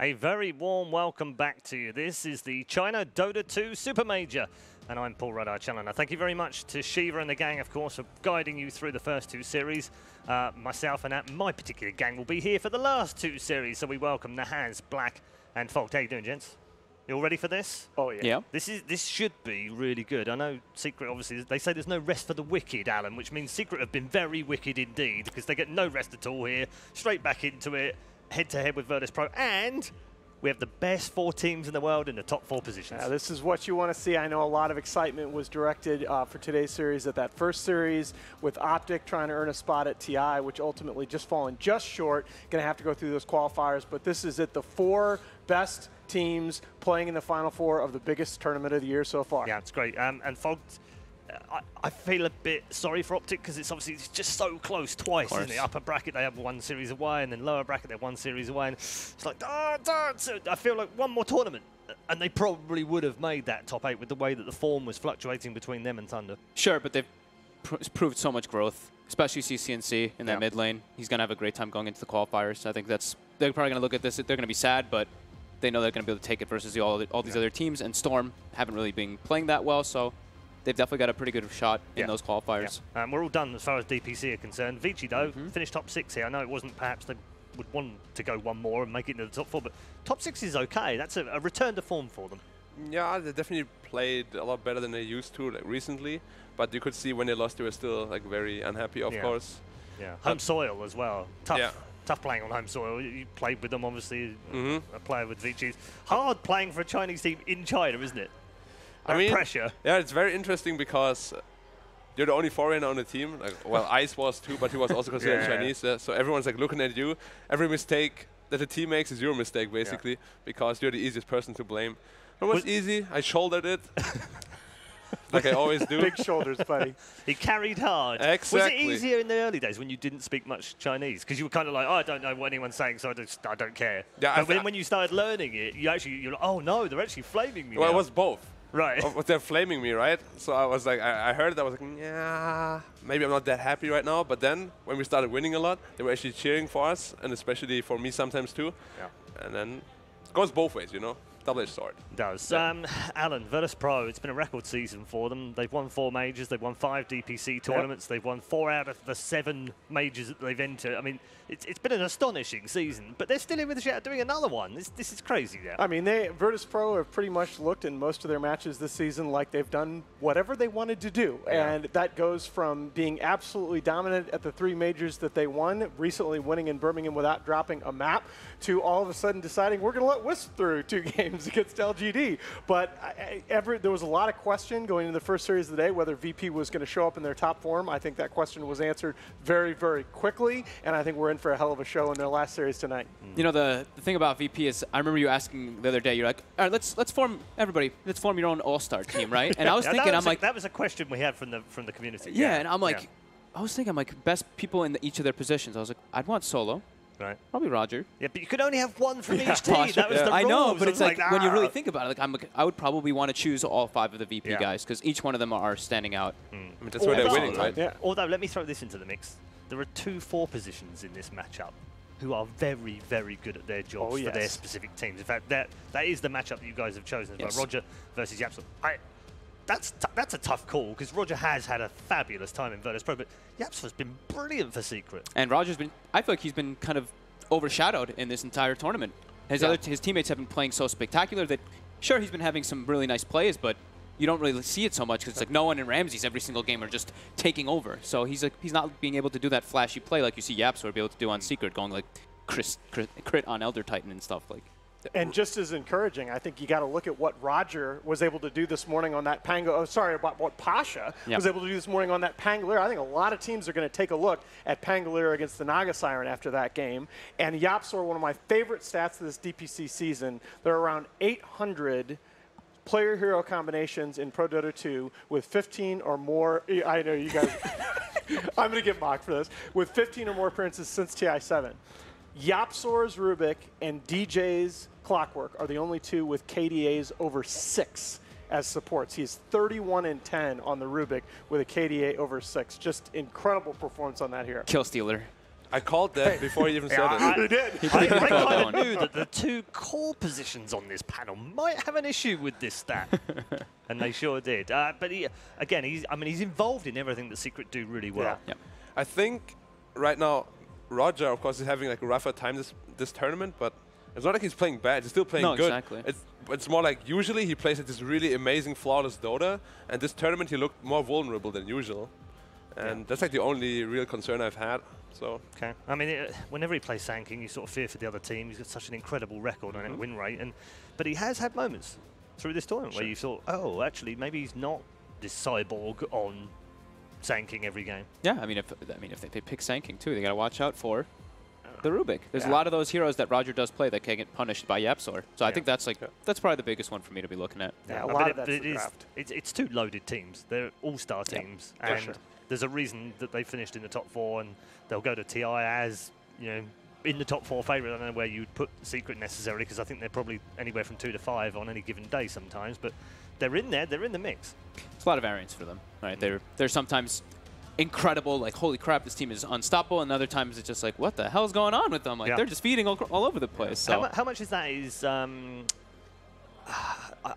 A very warm welcome back to you. This is the China Dota2 Supermajor, and I'm Paul Rudd-Challoner. Thank you very much to Shiva and the gang, of course, for guiding you through the first two series. Myself and my particular gang will be here for the last two series, so we welcome Nahaz, Black, and Folt. How you doing, gents? You all ready for this? Oh, yeah. This should be really good. I know Secret, obviously, they say there's no rest for the wicked, Alan, which means Secret have been very wicked indeed, because they get no rest at all here. Straight back into it, head-to-head with Virtus.pro, and we have the best 4 teams in the world in the top 4 positions. Yeah, this is what you want to see. I know a lot of excitement was directed for today's series at that first series with Optic trying to earn a spot at TI, which ultimately just fallen just short. Going to have to go through those qualifiers, but this is it, the 4 best teams playing in the Final Four of the biggest tournament of the year so far. Yeah, it's great. And Folt, I feel a bit sorry for Optic because it's obviously just so close twice, isn't it? Upper bracket they have 1 series away, and then lower bracket they have 1 series away, and it's like, so I feel like one more tournament, and they probably would have made that top 8 with the way that the form was fluctuating between them and Thunder. Sure, but they've proved so much growth, especially CCNC in that mid lane. He's going to have a great time going into the qualifiers. I think they're probably going to look at this. They're going to be sad, but they know they're going to be able to take it versus all these other teams, and Storm haven't really been playing that well, so they've definitely got a pretty good shot in those qualifiers. Yeah. We're all done as far as DPC are concerned. Vici, though, finished top 6 here. I know it wasn't perhaps they would want to go one more and make it into the top 4, but top 6 is okay. That's a return to form for them. Yeah, they definitely played a lot better than they used to recently, but you could see when they lost, they were still very unhappy, of course. Yeah, home soil as well. Tough playing on home soil. You played with them, obviously, a player with Vici. Hard playing for a Chinese team in China, isn't it? I mean, pressure. Yeah, it's very interesting because you're the only foreigner on the team. Well, Ice was too, but he was also considered Chinese. So everyone's looking at you. Every mistake that the team makes is your mistake, basically, because you're the easiest person to blame. It was easy. I shouldered it. Like I always do. Big shoulders, buddy. He carried hard. Exactly. Was it easier in the early days when you didn't speak much Chinese? Because you were kind of like, oh, I don't know what anyone's saying, so I don't care. Yeah, but when you started learning it, you're like, oh no, they're actually flaming me. Well, now. it was both. Right. They're flaming me, right? So I was like, I heard it, I was like, yeah, maybe I'm not that happy right now. But then when we started winning a lot, they were actually cheering for us, and especially for me sometimes too. Yeah. And then it goes both ways, you know? Double-edged sword. It does. Alan, Virtus.pro, it's been a record season for them. They've won 4 majors. They've won 5 DPC tournaments. They've won 4 out of the 7 majors that they've entered. I mean, it's been an astonishing season, but they're still in with a shot doing another one. This is crazy. Yeah. I mean, Virtus.pro have pretty much looked in most of their matches this season like they've done whatever they wanted to do. Yeah. And that goes from being absolutely dominant at the 3 majors that they won, recently winning in Birmingham without dropping a map, to all of a sudden deciding we're going to let Wisp through 2 games against LGD. But there was a lot of question going into the first series of the day whether VP was going to show up in their top form. I think that question was answered very, very quickly, and I think we're in for a hell of a show in their last series tonight. You know, the thing about VP is, I remember you asking the other day, you're like, all right, let's form your own all-star team, right? And I was thinking, that was a question we had from the community. Yeah, and I'm like, I was thinking, best people in each of their positions. I was like, I'd want Solo. Right. Probably Roger. Yeah, but you could only have 1 from each team. That was the rules. I know, but it's like when you really think about it, I would probably want to choose all 5 of the VP guys because each one of them are standing out. I mean, that's where they're winning, right? Yeah. Although, let me throw this into the mix. There are 2 4 positions in this matchup who are very, very good at their jobs for their specific teams. In fact, that is the matchup that you guys have chosen. Yes. Roger versus Yapsor. That's a tough call because Roger has had a fabulous time in Virtus.pro, but Yapsor's been brilliant for Secret. And Roger's been, I feel like he's been kind of overshadowed in this entire tournament. His teammates have been playing so spectacular that, sure, he's been having some really nice plays, but you don't really see it so much because it's like no one and Ramses every single game are just taking over. So he's not being able to do that flashy play like you see Yapsor be able to do on Secret, going like crit on Elder Titan and stuff like. And just as encouraging, I think you got to look at what Roger was able to do this morning on that about what Pasha was able to do this morning on that Pangolier. I think a lot of teams are going to take a look at Pangolier against the Naga Siren after that game. And Yapsor, one of my favorite stats of this DPC season, there are around 800 player hero combinations in Pro Dota 2 with 15 or more. I know you guys, I'm going to get mocked for this, with 15 or more appearances since TI7. Yapsor's Rubik and DJ's Clockwork are the only 2 with KDAs over 6 as supports. He's 31-10 on the Rubik with a KDA over 6. Just incredible performance on that hero. Kill Stealer. I called that before he even said it. You did. I kind of knew that the two core positions on this panel might have an issue with this stat, and they sure did. But again, he's involved in everything that Secret do really well. Yeah. I think right now, Roger, of course, is having like a rougher time this tournament, but it's not like he's playing bad. He's still playing good. Exactly. It's more like usually he plays at this really amazing, flawless Dota, and this tournament he looked more vulnerable than usual. And that's like the only real concern I've had. So Okay. I mean, whenever he plays Sand King, you sort of fear for the other team. He's got such an incredible record on it, win rate, but he has had moments through this tournament where you thought, oh, actually, maybe he's not this cyborg on Sand King every game. Yeah, I mean, if they pick Sand King too, they got to watch out for the Rubik. There's a lot of those heroes that Roger does play that can get punished by Yapsor. So I think that's that's probably the biggest one for me to be looking at. Yeah, a lot of that's the draft. It's two loaded teams. They're all-star teams, and there's a reason that they finished in the top 4, and they'll go to TI as, you know, in the top 4 favourite. I don't know where you'd put Secret necessarily, because I think they're probably anywhere from 2 to 5 on any given day sometimes, but they're in there, they're in the mix. It's a lot of variance for them, right? They're sometimes incredible, like, holy crap, this team is unstoppable, and other times it's just like, what the hell's going on with them? Like, they're just feeding all over the place. So how much is that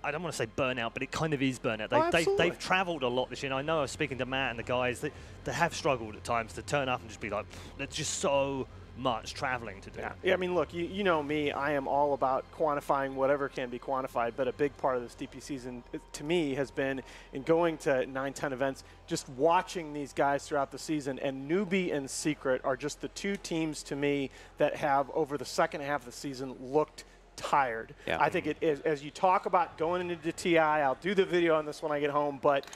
I don't want to say burnout, but it kind of is burnout. They've travelled a lot this year. And I know I was speaking to Matt and the guys, they have struggled at times to turn up and just be like, there's just so much traveling to do. Yeah, I mean, look, you know me, I am all about quantifying whatever can be quantified, but a big part of this DP season, to me, has been in going to 9-10 events, just watching these guys throughout the season, and Newbie and Secret are just the two teams to me that have, over the second half of the season, looked tired. Yeah. I think it is, as you talk about going into TI, I'll do the video on this when I get home, but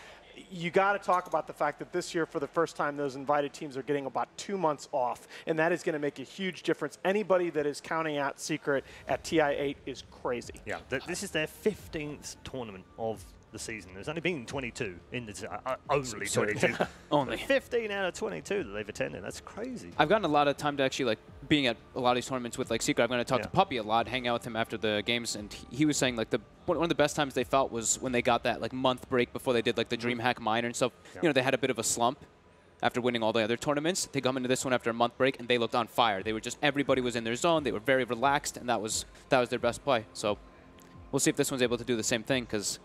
you got to talk about the fact that this year, for the first time, those invited teams are getting about 2 months off, and that is going to make a huge difference. Anybody that is counting out Secret at TI8 is crazy. Yeah, this is their 15th tournament of the season. There's only been 22 in the only 22. Only 15 out of 22 that they've attended. That's crazy. I've gotten a lot of time to actually, like, being at a lot of these tournaments with, like, Secret. I'm going to talk to Puppy a lot, hang out with him after the games, and he was saying, like, one of the best times they felt was when they got that, like, month break before they did, like, the DreamHack Minor and stuff. You know, they had a bit of a slump after winning all the other tournaments. They come into this one after a month break, and they looked on fire. They were just, everybody was in their zone. They were very relaxed, and that was their best play. So we'll see if this one's able to do the same thing, because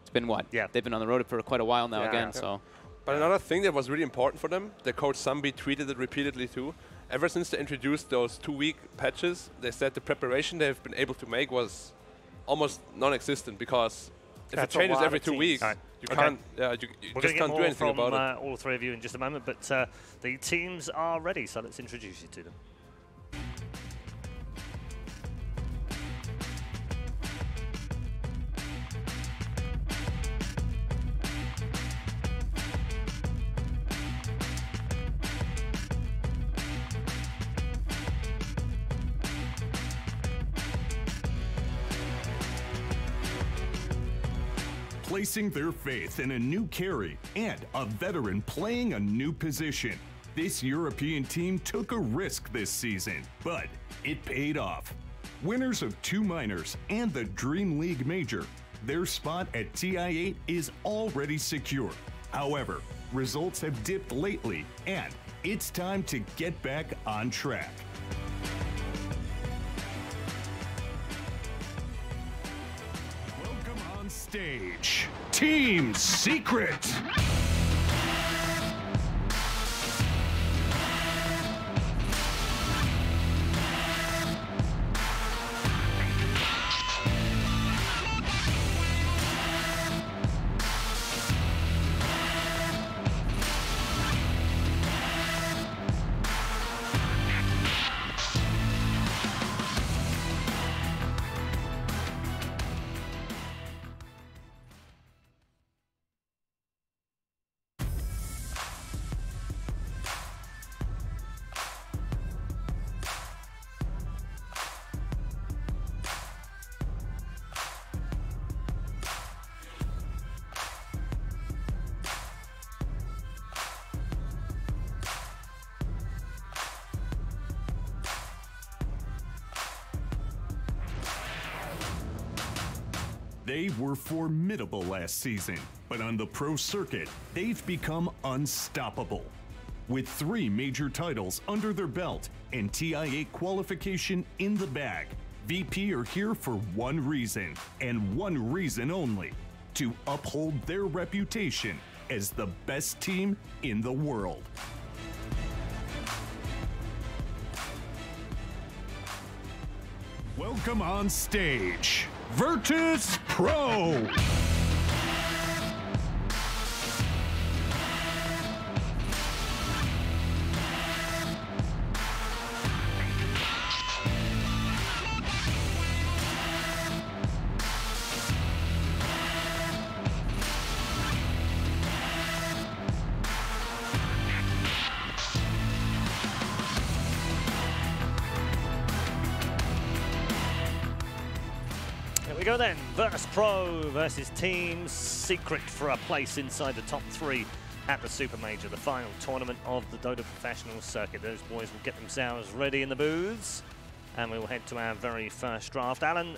it's been what? Yeah, they've been on the road for quite a while now again. So. But another thing that was really important for them, their coach Sambi tweeted it repeatedly too. Ever since they introduced those 2-week patches, they said the preparation they've been able to make was almost non-existent, because if it changes every 2 weeks, you can't, you just can't do anything about it. All three of you in just a moment, but the teams are ready, so let's introduce you to them. Placing their faith in a new carry and a veteran playing a new position. This European team took a risk this season, but it paid off. Winners of 2 minors and the Dream League Major, their spot at TI8 is already secure. However, results have dipped lately, and it's time to get back on track. Stage, Team Secret. They were formidable last season, but on the pro circuit, they've become unstoppable. With 3 major titles under their belt and TI8 qualification in the bag, VP are here for one reason, and one reason only: to uphold their reputation as the best team in the world. Welcome on stage, Virtus.pro! We go then, Virtus.pro versus Team Secret for a place inside the top 3 at the Supermajor, the final tournament of the Dota Professional Circuit. Those boys will get themselves ready in the booths, and we will head to our very first draft. Alan,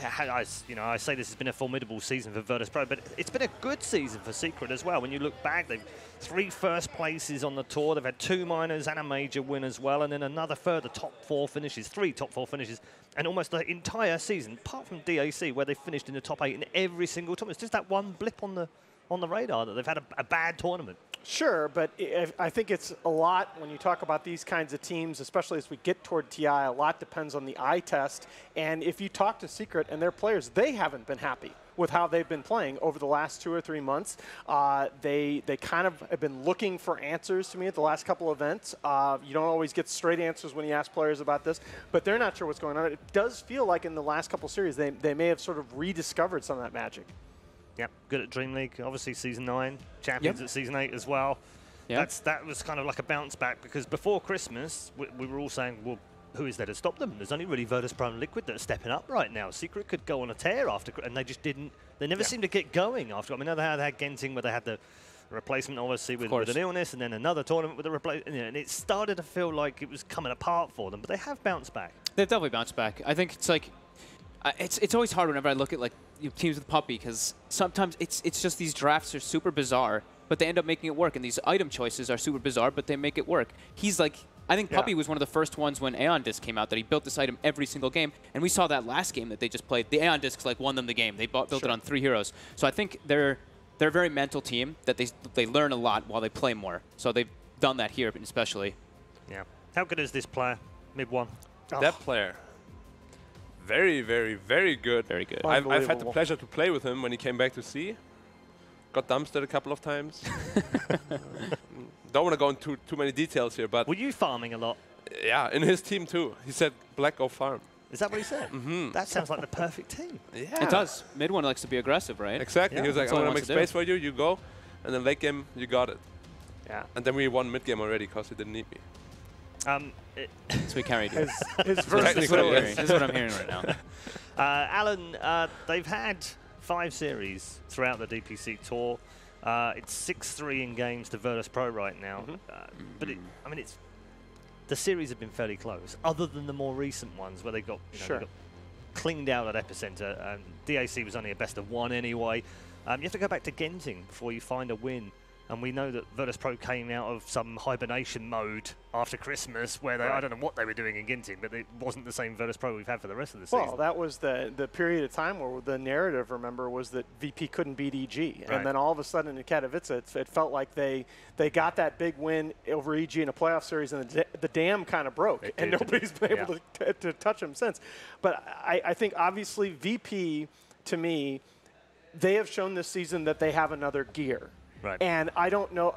I say this has been a formidable season for Virtus.pro, but it's been a good season for Secret as well. When you look back, they've 3 first places on the tour. They've had 2 minors and a major win as well, and then another further top 4 finishes, 3 top 4 finishes, and almost the entire season, apart from DAC, where they finished in the top 8 in every single tournament. It's just that one blip on the radar that they've had a bad tournament. Sure, but I think it's a lot when you talk about these kinds of teams, especially as we get toward TI, a lot depends on the eye test. And if you talk to Secret and their players, they haven't been happy with how they've been playing over the last 2 or 3 months. They kind of have been looking for answers to me at the last couple events. You don't always get straight answers when you ask players about this, but they're not sure what's going on. It does feel like in the last couple series they may have sort of rediscovered some of that magic. Yep, good at Dream League, obviously Season 9, champions at Season 8 as well. Yep. That was kind of like a bounce back, because before Christmas, we were all saying, well, who is there to stop them? There's only really Virtus.pro and Liquid that are stepping up right now. Secret could go on a tear after, and they just didn't. They never seemed to get going after. I mean, they had Genting, where they had the replacement, obviously, with an illness, and then another tournament with a replacement, and it started to feel like it was coming apart for them, but they have bounced back. They've definitely bounced back. I think it's like, it's always hard whenever I look at like teams with Puppy, because sometimes it's just these drafts are super bizarre, but they end up making it work, and these item choices are super bizarre, but they make it work. He's like, I think Puppy was one of the first ones when Aeon Disc came out that he built this item every single game, and we saw that last game that they just played. The Aeon Discs like won them the game. They built it on 3 heroes. So I think they're a very mental team that they learn a lot while they play more. So they've done that here especially. Yeah. How good is this player? Mid 1. That player. Very, very, very good. Very good. I've had the pleasure to play with him when he came back to C. Got dumpstered a couple of times. Don't want to go into too many details here, but... Were you farming a lot? Yeah, in his team too. He said, Black, go farm. Is that what he said? Mm-hmm. That sounds like the perfect team. Yeah. It does. Mid one likes to be aggressive, right? Exactly. Yeah. He was like, I'm going to make space for you, you go. And then late game, you got it. Yeah. And then we won mid game already because he didn't need me. So we carried you. His versatility. This is what I'm hearing right now. Alan, they've had 5 series throughout the DPC tour. It's 6-3 in games to Virtus.pro right now. But I mean, the series have been fairly close, other than the more recent ones where they got, they got clinged out at Epicenter. And DAC was only a best of 1 anyway. You have to go back to Genting before you find a win. And we know that Virtus.pro came out of some hibernation mode after Christmas, where they, I don't know what they were doing in Genting, but it wasn't the same Virtus.pro we've had for the rest of the season. Well, that was the period of time where the narrative, remember, was that VP couldn't beat EG. And then all of a sudden in Katowice, it felt like they got that big win over EG in a playoff series, and the dam kind of broke. And nobody's been able to touch them since. But I think, obviously, VP, to me, they have shown this season that they have another gear. Right. And I don't know,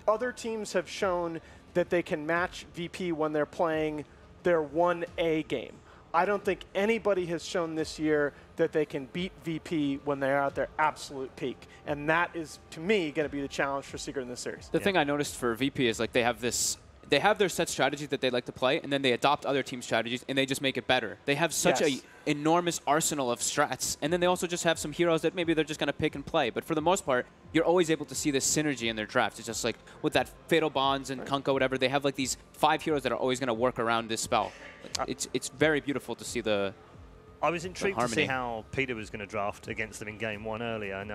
other teams have shown that they can match VP when they're playing their 1A game. I don't think anybody has shown this year that they can beat VP when they're at their absolute peak. And that is, to me, going to be the challenge for Secret in this series. The thing I noticed for VP is like they have their set strategy that they like to play, and then they adopt other team strategies, and they just make it better. They have such a enormous arsenal of strats, and then they also just have some heroes that maybe they're just going to pick and play. But for the most part, you're always able to see this synergy in their drafts. It's just like with that Fatal Bonds and Kunko, whatever, they have like these 5 heroes that are always going to work around this spell. It's very beautiful to see the I was intrigued to see how Peter was going to draft against them in game 1 earlier, and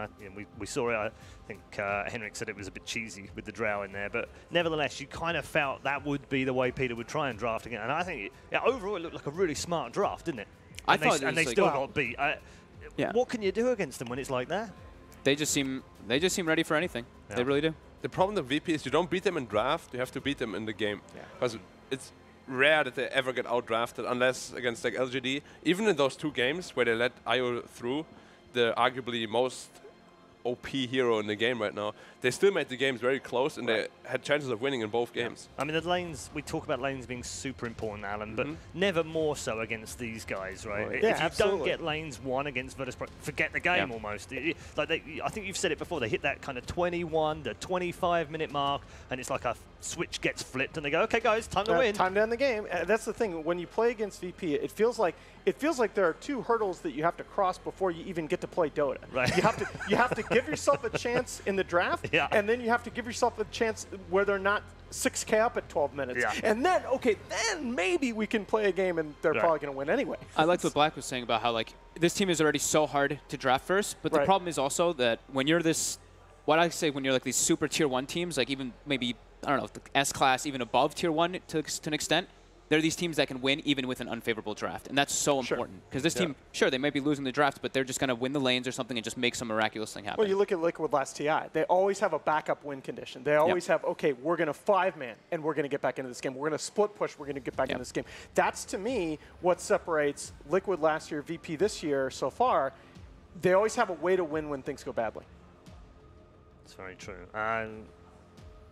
we saw it. I think Henrik said it was a bit cheesy with the Drow in there, but nevertheless, you kind of felt that would be the way Peter would try and draft again. And I think overall it looked like a really smart draft, didn't it? I thought they still got beat. What can you do against them when it's like that? They just seem ready for anything. Yeah. They really do. The problem with VP is you don't beat them in draft, you have to beat them in the game. Because it's rare that they ever get out-drafted unless against like LGD. Even in those 2 games where they let IO through, the arguably most OP hero in the game right now, they still made the games very close and they had chances of winning in both games. I mean, the lanes, we talk about lanes being super important, Alan, but never more so against these guys, right? If you don't get lanes won against Virtus.pro, forget the game almost. I think you've said it before, they hit that kind of 21 to 25-minute mark, and it's like a switch gets flipped, and they go, okay, guys, time to win. Time to end the game. That's the thing. When you play against VP, it feels like there are 2 hurdles that you have to cross before you even get to play Dota. Right. You have to give yourself a chance in the draft, and then you have to give yourself a chance where they're not 6K up at 12 minutes. And then, then maybe we can play a game and they're probably going to win anyway. I liked what Black was saying about how, like, this team is already so hard to draft first, but the problem is also that when you're when you're like these super tier 1 teams, like even maybe, I don't know, the S-class, even above tier 1 to an extent, there are these teams that can win even with an unfavorable draft. And that's so important. Because this team, sure, they might be losing the draft, but they're just going to win the lanes or something and just make some miraculous thing happen. Well, you look at Liquid last TI. They always have a backup win condition. They always have, okay, we're going to 5-man, and we're going to get back into this game. We're going to split push. We're going to get back into this game. That's, to me, what separates Liquid last year, VP this year so far. They always have a way to win when things go badly. It's very true.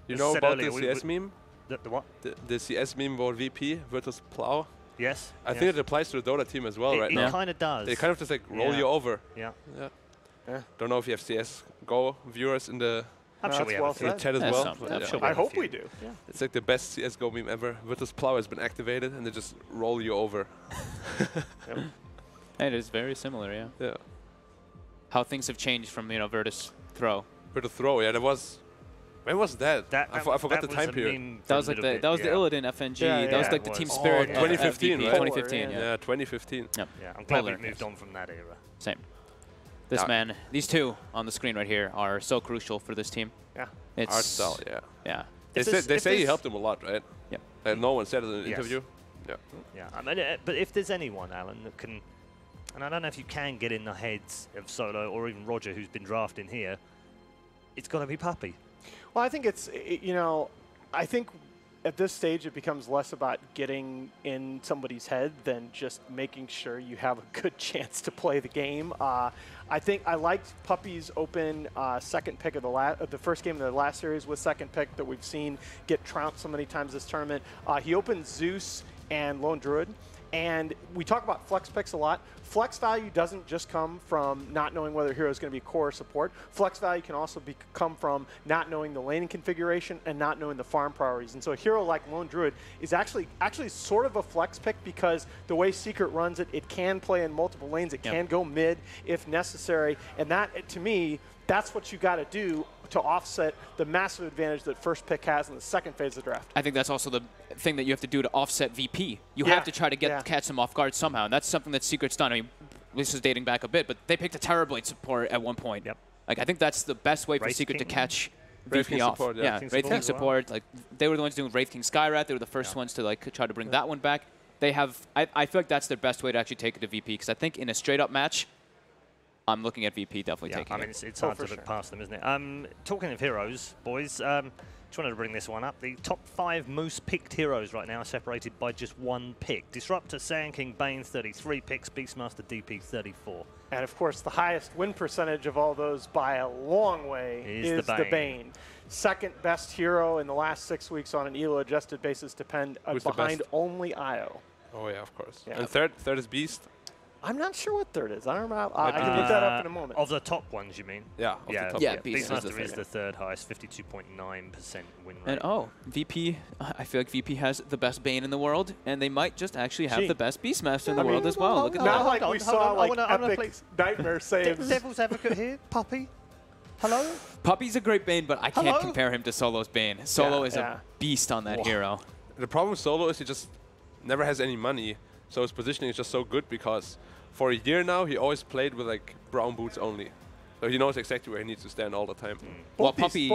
You know about the CS meme? The what? The CS meme about VP, Virtus.pro? Yes. I think it applies to the Dota team as well right now. It kind of does. They kind of just like roll you over. Yeah. Don't know if you have CSGO viewers in the I'm sure we have in the chat as well. I hope we do. Yeah. It's like the best CSGO meme ever. Virtus.pro has been activated and they just roll you over. It is very similar, yeah. How things have changed from, Virtus.pro. Virtus.pro, yeah, that was... When was that? I forgot the time period. That was like the Illidan FNG. That was like the team spirit. 2015, right? 2015, yeah. 2015. Yep. Yeah, I'm glad we moved on from that era. Same. These 2 on the screen right here are so crucial for this team. Yeah. It's art style, yeah. They say he helped them a lot, right? Yep. Like no one said it in an interview. Yeah. I mean, but if there's anyone, Alan, that can, and I don't know if you can get in the heads of Solo or even Roger, who's been drafted here, it's got to be Puppy. Well, I think I think at this stage it becomes less about getting in somebody's head than just making sure you have a good chance to play the game. I think I liked Puppy's open second pick of the first game of the last series with second pick that we've seen get trounced so many times this tournament. He opened Zeus and Lone Druid. And we talk about flex picks a lot. Flex value doesn't just come from not knowing whether a hero is going to be core or support. Flex value can also come from not knowing the laning configuration and not knowing the farm priorities. And so a hero like Lone Druid is actually sort of a flex pick because the way Secret runs it, it can play in multiple lanes. It can go mid if necessary. And that, to me, that's what you got to do to offset the massive advantage that first pick has in the second phase of the draft. I think that's also the thing that you have to do to offset VP. You have to try to catch them off guard somehow, and that's something that Secret's done. I mean, this is dating back a bit, but they picked a Terrorblade support at one point. Like, I think that's the best way for Secret to catch VP off. Support, Wraith King support. Like, they were the ones doing Wraith King Skyrat. They were the first ones to like try to bring that one back. They have. I feel like that's their best way to actually take it to VP, because I think in a straight-up match, I'm looking at VP definitely taking it. I mean, it's hard to look past them, isn't it? Talking of heroes, boys, just wanted to bring this one up. The top 5 most picked heroes right now are separated by just 1 pick. Disruptor, Sand King, Bane, 33 picks, Beastmaster, DP, 34. And of course, the highest win percentage of all those by a long way is the Bane. Second best hero in the last 6 weeks on an ELO-adjusted basis, behind only IO. Oh yeah, of course. And third is Beast. I'm not sure what third is. I don't know. I can look that up in a moment. Of the top ones, you mean? Yeah. Beastmaster is the third highest, 52.9% win rate. And VP, I feel like VP has the best Bane in the world, and they might just actually have the best Beastmaster in the world as well. Look at not that. like we saw like epic nightmare saves. Devil's advocate here, Puppy. Hello? Puppy's a great Bane, but I can't compare him to Solo's Bane. Solo is a beast on that hero. The problem with Solo is he just never has any money. So his positioning is just so good because for a year now, he always played with like brown boots only. So he knows exactly where he needs to stand all the time. Well, Puppy's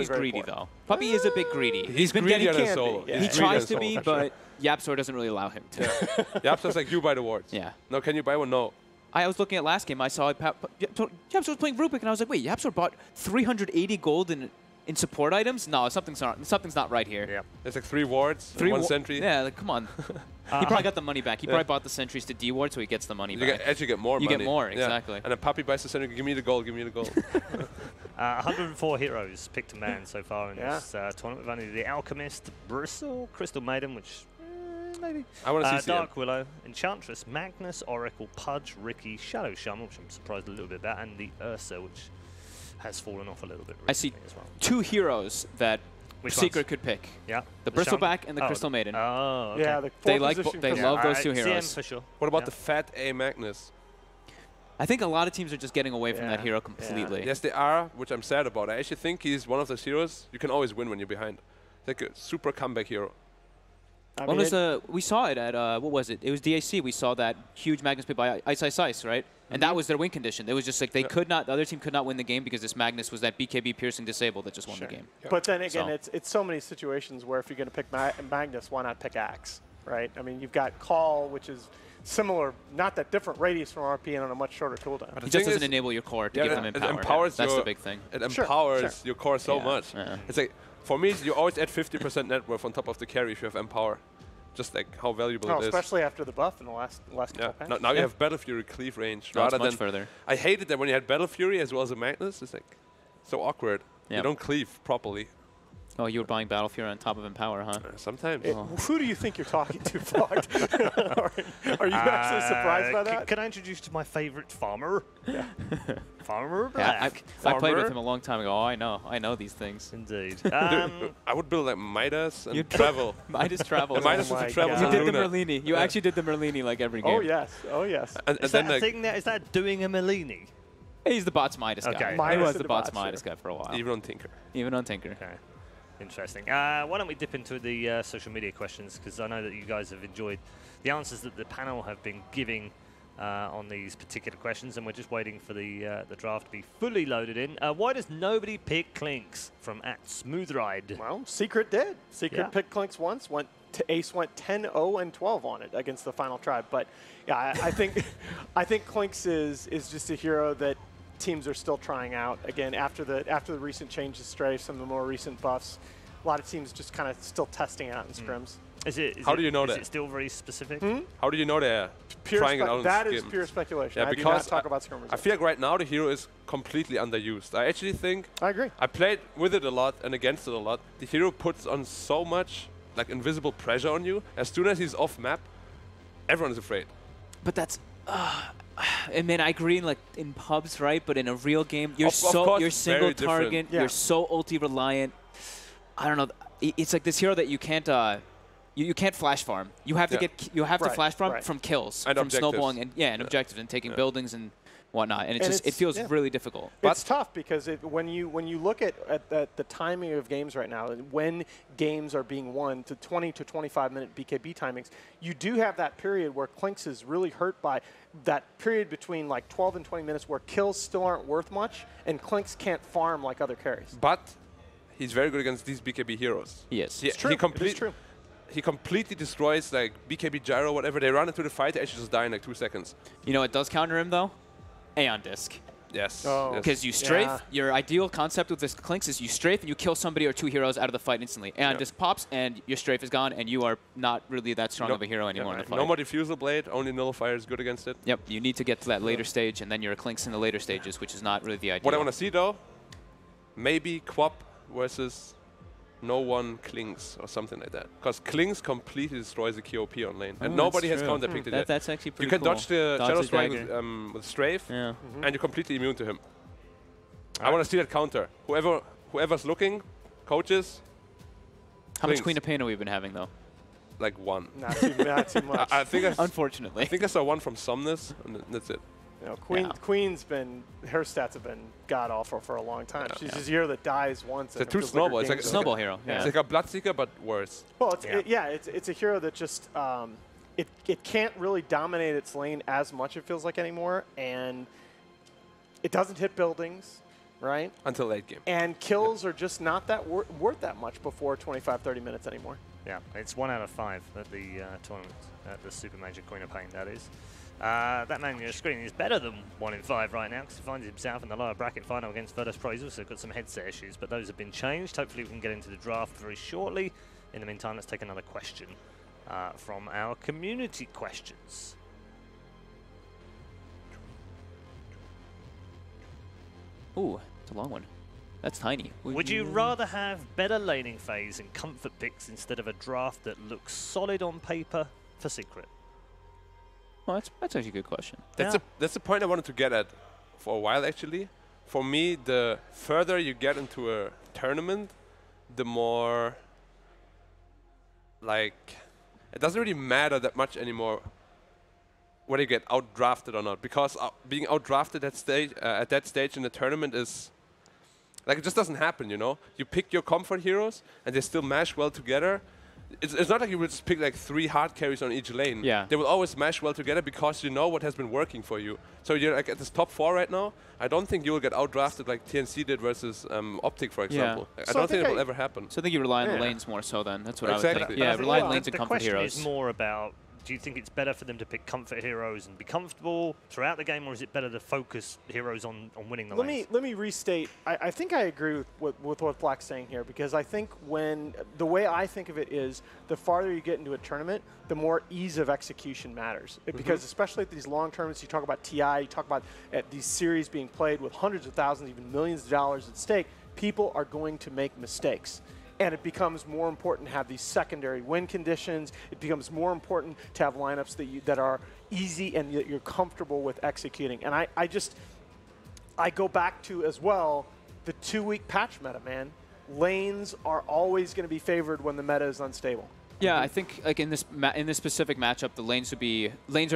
greedy, though. Puppy is a bit greedy. He's been greedy getting on his solo. Yeah. He tries to be, but YapzOr doesn't really allow him to. YapzOr's like, you buy the wards. Yeah. No, can you buy one? No. I was looking at last game. I saw YapzOr was playing Rupik, and I was like, wait, YapzOr bought 380 gold in support items? No, something's not right here. Yeah. There's like 3 wards, 1 sentry. Yeah, like, come on. He probably got the money back. He probably bought the sentries to D-ward, so he gets the money back. Actually get more money. You get more, Yeah. exactly. And then Puppy buys the sentry, give me the gold, give me the gold. 104 heroes picked to man so far in this tournament. With only the Alchemist, Bristle, Crystal Maiden, which maybe. I want to see Dark Willow, Enchantress, Magnus, Oracle, Pudge, Ricky, Shadow Shaman, which I'm surprised a little bit about, and the Ursa, which has fallen off a little bit recently as well. 2 heroes that Secret could pick. Yeah. The Bristleback and the Crystal Maiden. Oh, okay. Yeah, the they love those 2 heroes. CM for sure. What about the fat A Magnus? I think a lot of teams are just getting away from that hero completely. Yes, they are, which I'm sad about. I actually think he's one of those heroes you can always win when you're behind. Like a super comeback hero. We saw it at, what was it? It was DAC. We saw that huge Magnus pick by Ice, right? And that was their win condition. It was just like they could not, the other team could not win the game because this Magnus was that BKB piercing disable that just won the game. But then again, it's so many situations where if you're going to pick Magnus, why not pick Axe, right? I mean, you've got Call, which is similar, not that different radius from RP and on a much shorter cooldown. It just doesn't enable your core to give them it empower. empowers That's the big thing. It empowers your core so much. Yeah. It's like, for me, you always add 50% net worth on top of the carry if you have empower. Just like how valuable it is. Especially after the buff in the last couple patches. Now you have Battle Fury cleave range rather than much further. I hated that when you had Battle Fury as well as a Magnus. It's like so awkward. You don't cleave properly. Oh, you were buying Battle Fury on top of Empower, huh? Sometimes. Who do you think you're talking to, Fogged? Are you actually surprised by that? Can I introduce you to my favorite farmer? Yeah. Farmer Yeah, Black. I played with him a long time ago. Oh, I know these things. Indeed. I would build like Midas and travel. Midas travel. Midas with the travel. You did the Merlini. You actually did the Merlini like every game. Oh yes. Oh yes. And Is then that a like thing there? Is that doing a Merlini? He's the bots Midas guy. Okay. He was the bots Midas guy for a while. even on Tinker. Even on Tinker. Okay. Interesting. Why don't we dip into the social media questions, because I know that you guys have enjoyed the answers that the panel have been giving on these particular questions, and we're just waiting for the draft to be fully loaded in. Why does nobody pick Clinks from @SmoothRide? Well, Secret did. Secret picked Clinks once. Ace went 10-0 and 12 on it against the Final Tribe. But yeah, I think Clinks is just a hero that teams are still trying out. Again, after the recent changes, Strafe, some of the more recent buffs, a lot of teams just kind of still testing it out in scrims. How do you know that? Is it still very specific? How do you know they're trying it out? That is pure speculation. Yeah, I do not talk about scrim results. I feel like right now the hero is completely underused. I actually think I agree. I played with it a lot and against it a lot. The hero puts on so much like invisible pressure on you. As soon as he's off map, everyone is afraid. But that's I mean, I agree in pubs, right? But in a real game, you're course, single target. Yeah. You're so ulti reliant. I don't know. It's like this hero that you can't you can't flash farm. You have to to flash farm from kills, and from objectives. snowballing and objectives and taking buildings and whatnot. And it feels really difficult. It's tough because when you look at the timing of games right now, and when games are being won to 20 to 25 minute BKB timings, you do have that period where Clinks is really hurt by that period between like 12 and 20 minutes where kills still aren't worth much and Clinks can't farm like other carries. But he's very good against these BKB heroes. Yes. It's true. It's true. He completely destroys like BKB Gyro, whatever. They run into the fight, they actually just die in like 2 seconds. You know what does counter him though? Aeon Disc. Yes. Because you strafe, your ideal concept with this Clinks is you strafe and you kill somebody or 2 heroes out of the fight instantly. Aeon Disc pops and your strafe is gone and you are not really that strong of a hero anymore in the fight. No more Diffusal Blade, only Nullifier is good against it. Yep, you need to get to that later stage and then you're a Clinks in the later stages, which is not really the ideal. What I want to see though, maybe Quap versus no one Clings or something like that. Because Clings completely destroys the KOP on lane. And nobody has counterpicked it yet. That's actually pretty cool. You can cool. dodge the Shadow Strike with Strafe, and you're completely immune to him. I want to see that counter. Whoever's looking, coaches. How much Queen of Pain have we been having though? Like 1. Not too much. I think Unfortunately. I think I saw 1 from Somnus, and that's it. You know, Queen's been, her stats have been god-awful for a long time. She's just a hero that dies once. It's a true snowball. It's like a snowball hero. It's like a Bloodseeker, but worse. Well, it's a hero that just it can't really dominate its lane as much, it feels like, anymore. And it doesn't hit buildings, right? Until late game. And kills are just not that worth that much before 25, 30 minutes anymore. Yeah, it's 1 out of 5 at the tournament, at the Supermajor Queen of Pain, that is. That man on your screen is better than 1 in 5 right now because he finds himself in the lower bracket final against Virtus.pro. He's also got some headset issues, but those have been changed. Hopefully we can get into the draft very shortly. In the meantime, let's take another question from our community questions. Ooh, it's a long one. That's tiny. Would you rather have better laning phase and comfort picks instead of a draft that looks solid on paper for Secret? Well, that's actually a good question. That's the point I wanted to get at for a while, actually. For me, the further you get into a tournament, the more, like, it doesn't really matter that much anymore whether you get outdrafted or not, because being outdrafted at that stage in the tournament is, like, it just doesn't happen, you know? You pick your comfort heroes, and they still mesh well together. It's not like you would just pick like 3 hard carries on each lane. Yeah. They will always mesh well together because you know what has been working for you. So you're like at this top 4 right now. I don't think you will get outdrafted like TNC did versus Optic, for example. Yeah. I don't think it will ever happen. So I think you rely on the lanes more so then. That's what I would Exactly. think. Yeah, rely on lanes and the comfort question heroes. is more about, do you think it's better for them to pick comfort heroes and be comfortable throughout the game, or is it better to focus heroes on winning the lanes? Let me restate. I think I agree with what Black's saying here, because I think the way I think of it is, the farther you get into a tournament, the more ease of execution matters. Because especially at these long tournaments, you talk about TI, you talk about these series being played with hundreds of thousands, even millions of dollars at stake, people are going to make mistakes. And it becomes more important to have these secondary win conditions. It becomes more important to have lineups that are easy and that you're comfortable with executing. And I go back to, as well, the 2-week patch meta, man. Lanes are always going to be favored when the meta is unstable. Yeah, I think like in this specific matchup, the lanes are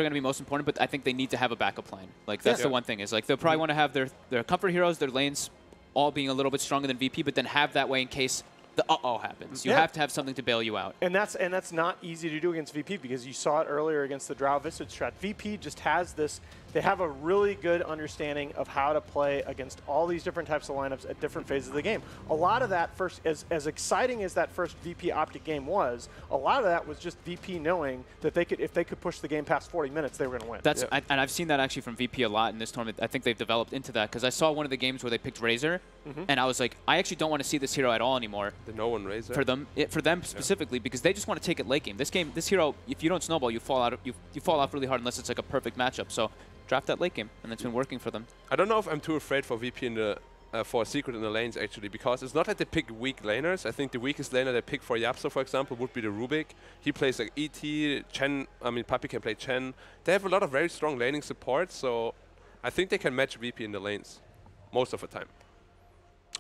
going to be most important, but I think they need to have a backup plan. Like that's the one thing is, like, they'll probably want to have their comfort heroes, their lanes all being a little bit stronger than VP, but then have that way in case the uh-oh happens. You have to have something to bail you out. And that's not easy to do against VP, because you saw it earlier against the Drow Visage strat. VP just has this, they have a really good understanding of how to play against all these different types of lineups at different phases of the game. A lot of that first, as exciting as that first VP Optic game was, a lot of that was just VP knowing that if they could push the game past 40 minutes, they were going to win. And I've seen that actually from VP a lot in this tournament. I think they've developed into that, because I saw one of the games where they picked Razor, and I was like, I actually don't want to see this hero at all anymore. The no one Razor. For them specifically, because they just want to take it late game. This hero, if you don't snowball, you fall out. You fall off really hard unless it's like a perfect matchup. So draft that late game, and it's been working for them. I don't know if I'm too afraid for VP in the for Secret in the lanes, actually, because it's not that they pick weak laners. I think the weakest laner they pick for Yapso, for example, would be the Rubik. He plays like ET, Chen. I mean, Puppy can play Chen. They have a lot of very strong laning support, so I think they can match VP in the lanes most of the time.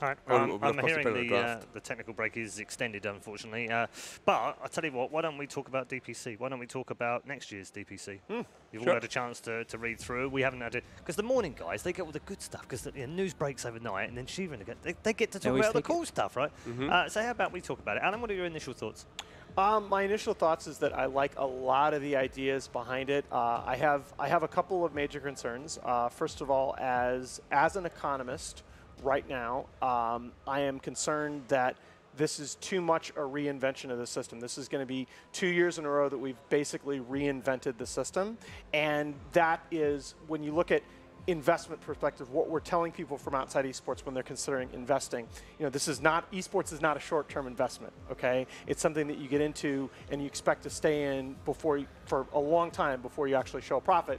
All right, I'm hearing the technical break is extended, unfortunately. But I'll tell you what, why don't we talk about DPC? Why don't we talk about next year's DPC? You've all had a chance to read through. We haven't had it. Because the morning guys, they get all the good stuff, because the news breaks overnight, and then Shiva and they get to talk about the cool stuff, right? So how about we talk about it? Alan, what are your initial thoughts? My initial thoughts is that I like a lot of the ideas behind it. I have a couple of major concerns. First of all, as an economist, right now, I am concerned that this is too much a reinvention of the system. This is going to be 2 years in a row that we've basically reinvented the system. And that is, when you look at investment perspective, what we're telling people from outside esports when they're considering investing, this is not, esports is not a short-term investment, okay? It's something that you get into and you expect to stay in for a long time before you actually show a profit.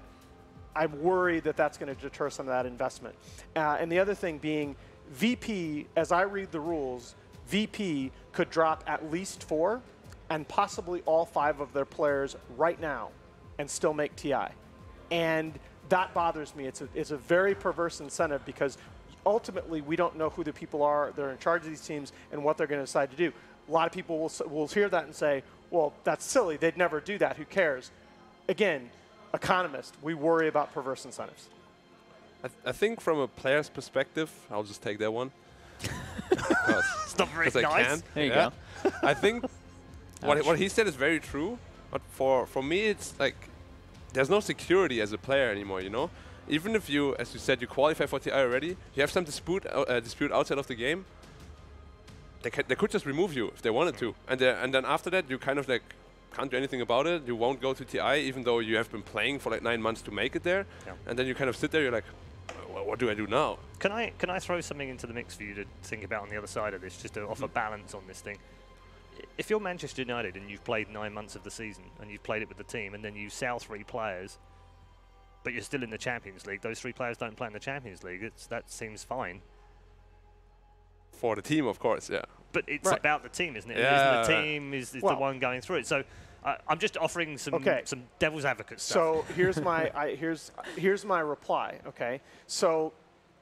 I'm worried that that's going to deter some of that investment. And the other thing being, VP, as I read the rules, VP could drop at least 4 and possibly all 5 of their players right now and still make TI. And that bothers me. It's a very perverse incentive, because ultimately we don't know who the people are that are in charge of these teams and what they're going to decide to do. A lot of people will hear that and say, well, that's silly. They'd never do that. Who cares? Again, economist, we worry about perverse incentives. I think from a player's perspective, I'll just take that one. Stop very nice. There you go. I think what he said is very true, But for me, it's like there's no security as a player anymore, you know? Even if you, as you said, you qualify for TI already, you have some dispute outside of the game, they could just remove you if they wanted to. And then after that, you kind of like can't do anything about it. You won't go to TI, even though you have been playing for like 9 months to make it there. Yeah. And then you kind of sit there, you're like, well, what do I do now? Can I throw something into the mix for you to think about on the other side of this, just to offer balance on this thing? If you're Manchester United and you've played 9 months of the season and you've played it with the team, and then you sell 3 players, but you're still in the Champions League, those 3 players don't play in the Champions League, that seems fine. For the team, of course, yeah. But it's about the team, isn't it? Yeah. The team is the one going through it. So I'm just offering some devil's advocate stuff. So here's my here's my reply. Okay, so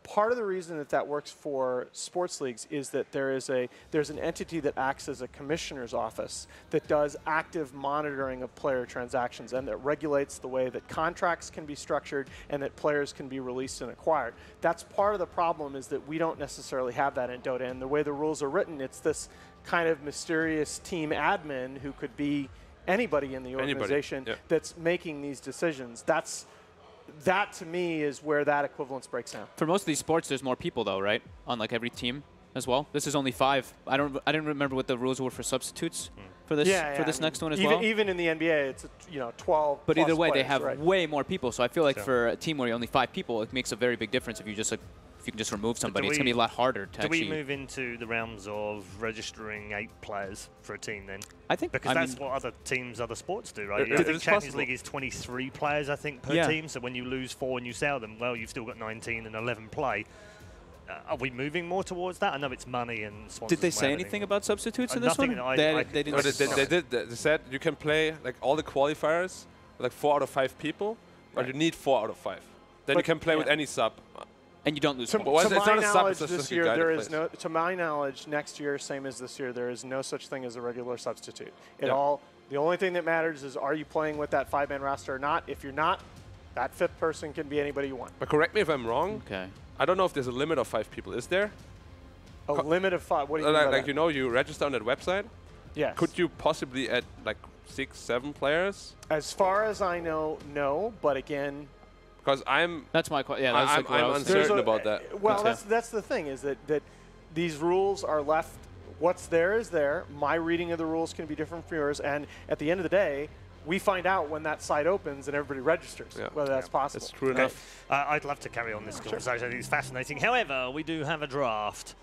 part of the reason that works for sports leagues is that there's an entity that acts as a commissioner's office that does active monitoring of player transactions and that regulates the way that contracts can be structured and that players can be released and acquired. That's part of the problem, is that we don't necessarily have that in Dota, and the way the rules are written, it's this kind of mysterious team admin who could be anybody in the organization that's making these decisions. That to me is where that equivalence breaks down. For most of these sports, there's more people though, right? On like every team as well. This is only 5. I didn't remember what the rules were for substitutes for this this next one as well. Even in the NBA, it's 12. But either way, players, they have way more people. So I feel like for a team where you're only 5 people, it makes a very big difference if you just if you can just remove somebody. It's gonna be a lot harder to actually. Do we move into the realms of registering 8 players for a team then? I think because that's what other sports do, right? I think Champions League is 23 players, I think, per team. So when you lose 4 and you sell them, well, you've still got 19 and 11 play. Are we moving more towards that? I know it's money and sponsors. Did they say anything about substitutes in this one? They did. They said you can play like all the qualifiers, like 4 out of 5 people, but you need 4 out of 5. Then you can play with any sub. And you don't lose to my knowledge, this year there is no. To my knowledge, next year, same as this year, there is no such thing as a regular substitute. The only thing that matters is, are you playing with that 5-man roster or not? If you're not, that 5th person can be anybody you want. But correct me if I'm wrong. Okay. I don't know if there's a limit of 5 people. Is there? A limit of 5. What do you mean by that? You register on that website. Yes. Could you possibly add like 6, 7 players? As far as I know, no. But again. Because that's my question. Yeah, I'm uncertain about that. Well, that's the thing, is that these rules are left. What's there is there. My reading of the rules can be different from yours, and at the end of the day, we find out when that site opens and everybody registers, whether that's possible. That's true enough. I'd love to carry on this conversation. I think it's fascinating. However, we do have a draft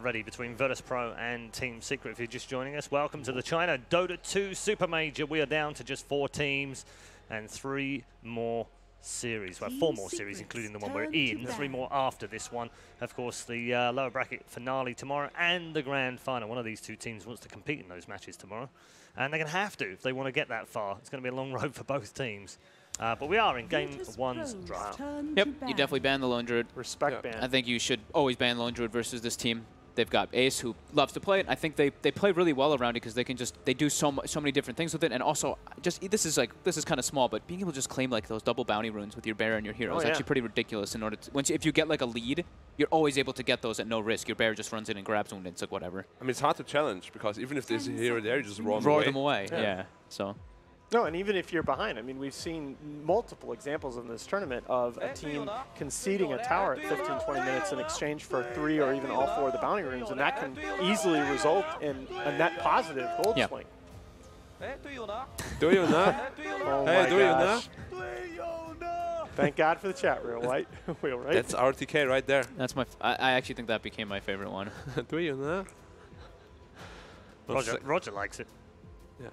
ready between Virtus.pro and Team Secret. If you're just joining us, welcome to the China Dota2 Supermajor. We are down to just 4 teams and 3 more series. Well, 4 more series, including the one we're in. 3 more after this one. Of course, the lower bracket finale tomorrow and the grand final. One of these 2 teams wants to compete in those matches tomorrow, and they're going to have to if they want to get that far. It's going to be a long road for both teams. But we are in game 1's draft. Yep, you definitely ban the Lone Druid. Respect ban. I think you should always ban Lone Druid versus this team. They've got Ace, who loves to play it. I think they play really well around it because they can they do so many different things with it. And also, this is kind of small, but being able to just claim like those double bounty runes with your bear and your hero is actually pretty ridiculous. In order to, if you get like a lead, you're always able to get those at no risk. Your bear just runs in and grabs one, and it's like whatever. I mean, it's hard to challenge because even if there's a hero there, you just roar them away. Yeah. So. No, and even if you're behind, I mean, we've seen multiple examples in this tournament of a team conceding a tower at 15, 20 minutes in exchange for 3 or even all 4 of the bounty runes, and that can easily result in a net positive gold swing. Do you not? Oh my gosh. Thank God for the chat wheel, right? That's RTK right there. That's my. I actually think that became my favorite one. Do you not? Roger likes it. Yeah.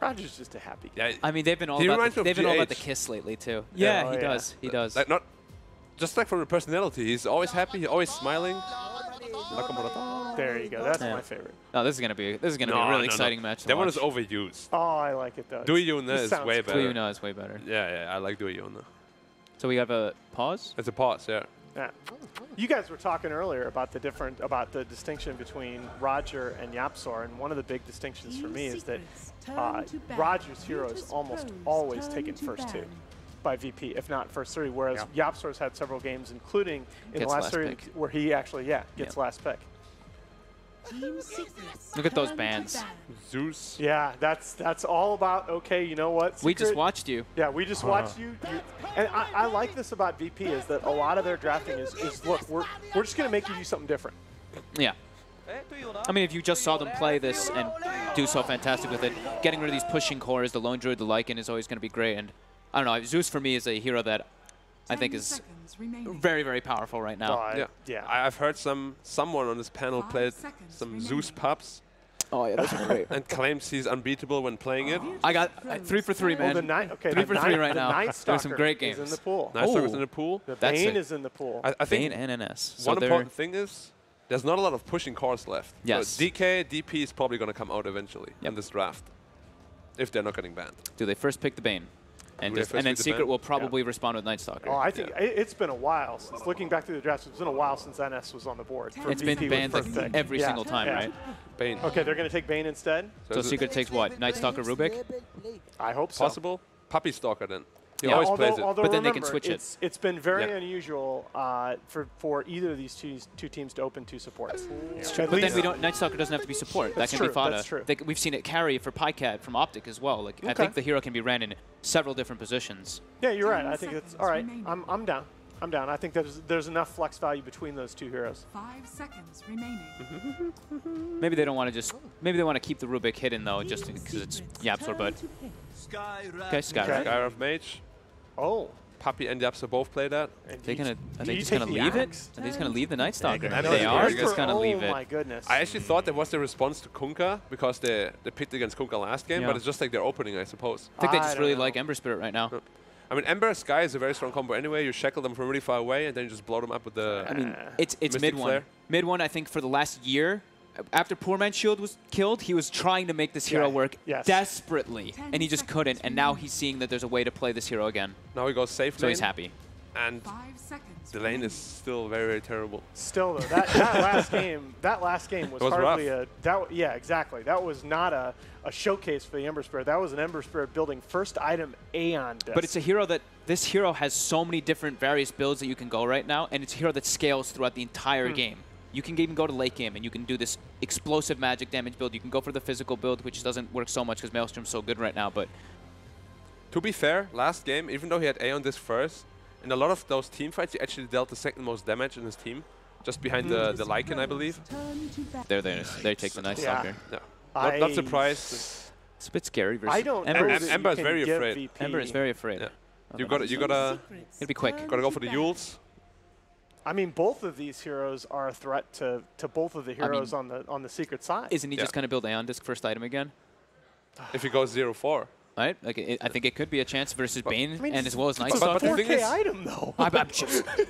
Roger's just a happy guy. Yeah, I mean, they've been all about the kiss lately too. Yeah, he does. He does. Like just like from the personality, he's always happy. He's always smiling. There you go. That's my favorite. No, this is gonna be a really exciting match. That one is overused. Oh, I like it though. Duyuna is way better. Duyuna is way better. Yeah, I like Duyuna. So we have a pause. It's a pause, yeah. Yeah. You guys were talking earlier about the distinction between Roger and Yapsor, and one of the big distinctions for me is that Roger's hero is almost always taken first 2 by VP, if not first 3, whereas Yapsor's had several games, including in the last 3, where he actually gets last pick. Look at those bans. Zeus. Yeah, that's all about, okay, you know what? Secret, We just watched you. Yeah, we just watched you. And I like this about VP is that a lot of their drafting is look, we're just going to make you do something different. Yeah. I mean, if you just saw them play this and do so fantastic with it, getting rid of these pushing cores, the Lone Druid, the Lycan is always going to be great. And I don't know, Zeus for me is a hero that I think is very, very powerful right now. Yeah. I've heard someone on this panel played some Zeus pups. Oh, yeah, that's great. And claims he's unbeatable when playing it. I got 3 for 3, man. Okay, 3 for 3 right now. There's some great games. Is in the pool. Night Stalker's in the pool. The Bane is in the pool. I think Bane and NS. So one important thing is there's not a lot of pushing cores left. Yes. So DK, DP is probably going to come out eventually in this draft, if they're not getting banned. Do they first pick the Bane? And then Secret will probably respond with Night Stalker. Oh, I think it's been a while since, looking back through the drafts, it's been a while since NS was on the board. It's been banned like every single time, right? Bane. Okay, they're going to take Bane instead? So Secret takes what? Night Stalker Rubik? I hope so. Possible? Puppy Stalker then. He Yeah. always plays it. Although But then remember, they can switch it. It's been very unusual for either of these two teams to open 2 supports. But then we don't. Night Stalker doesn't have to be support. That's that can true, be fodder. that's true. We've seen it carry for PyCat from Optic as well. Like I think the hero can be ran in several different positions. Yeah, you're right. I think it's all right. I'm down. I'm down. I think there's enough flex value between those 2 heroes. 5 seconds remaining. Maybe they don't want to just. Maybe they want to keep the Rubik hidden though, just because it's Yapsor. But okay, Skyrath. Skyrath Mage. Oh. Puppy and Yapsa both play that. Are they just gonna leave it? Are they just gonna leave the Night Stalker? I know They are it's just gonna leave it. Oh my goodness. I actually thought that was the response to Kunkka because they picked against Kunkka last game, but it's just like their opening, I suppose. I think they just really like Ember Spirit right now. I mean, Ember Sky is a very strong combo anyway. You shackle them from really far away, and then you just blow them up with the. I mean, it's mid one. Flare. Mid one, I think, for the last year. After Poor Man's Shield was killed, he was trying to make this hero work desperately, and he just couldn't. And now he's seeing that there's a way to play this hero again. Now he goes safe So lane, he's happy. and 5 seconds. the lane is still very, very terrible. Still though, that last game was It was hardly rough. yeah, exactly. That was not a showcase for the Ember Spirit. That was an Ember Spirit building first item Aeon disc. But it's a hero that this hero has so many different various builds that you can go right now, and it's a hero that scales throughout the entire game. You can even go to late game, and you can do this explosive magic damage build. You can go for the physical build, which doesn't work so much because Maelstrom's so good right now. But To be fair, last game, even though he had Aeon disc first, in a lot of those team fights, he actually dealt the second most damage in his team, just behind the Lycan, I believe. they take the Night Stalker. Yeah. Not surprised. It's a bit scary. Versus I don't Ember know is, that Ember you is can very give afraid. VP. Ember is very afraid. Yeah. You gotta It'll be quick. go for the Yules. I mean, both of these heroes are a threat to both of the heroes on the secret side. Isn't he just going to build Aeon Disc first item again? If he goes 0-4. Right? Like I think it could be a chance versus Bane and as well as Night It's a Stalker. the thing 4K is- item though.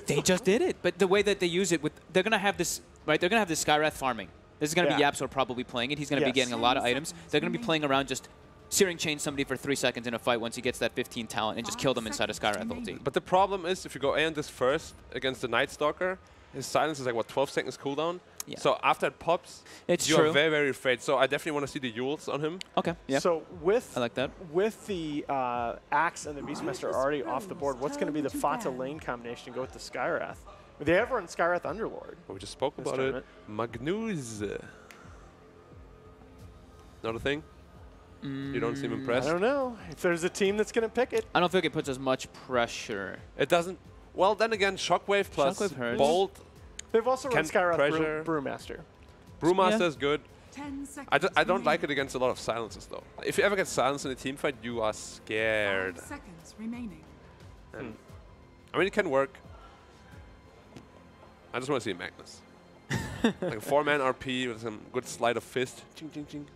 They just did it. But the way that they use it, they're going to have this, right? They're going to have this Skyrath farming. This is going to be Yapsor probably playing it. He's going to be getting a lot of items. They're going to be playing around just Searing Chain somebody for 3 seconds in a fight once he gets that 15 talent and just kill them inside a Skyrath ulti. But the problem is, if you go Aeon disc first against the Night Stalker, his silence is like, what, 12 seconds cooldown? Yeah. So after it pops, It's you true. are very, very afraid. So I definitely want to see the Yules on him. Okay, yeah. So I like that. with the Axe and the Beastmaster already off the board, what's going to be the Fata lane combination to go with the Skyrath? They have run Skyrath Underlord. We just spoke This about tournament. it. Magnus. Not a thing? You don't seem I impressed? don't know. If there's a team that's going to pick it. I don't think it puts as much pressure. It doesn't. Well, then again, Shockwave plus Shockwave hurts. Bolt. They've also run Can Skyrath pressure- Brewmaster. Brewmaster is good. 10 seconds. I don't like it against a lot of silences, though. If you ever get silenced in a team fight, you are scared. 5 seconds remaining. And I mean, it can work. I just want to see Magnus. Like a 4-man RP with some good sleight of fist. Ching, ching, ching.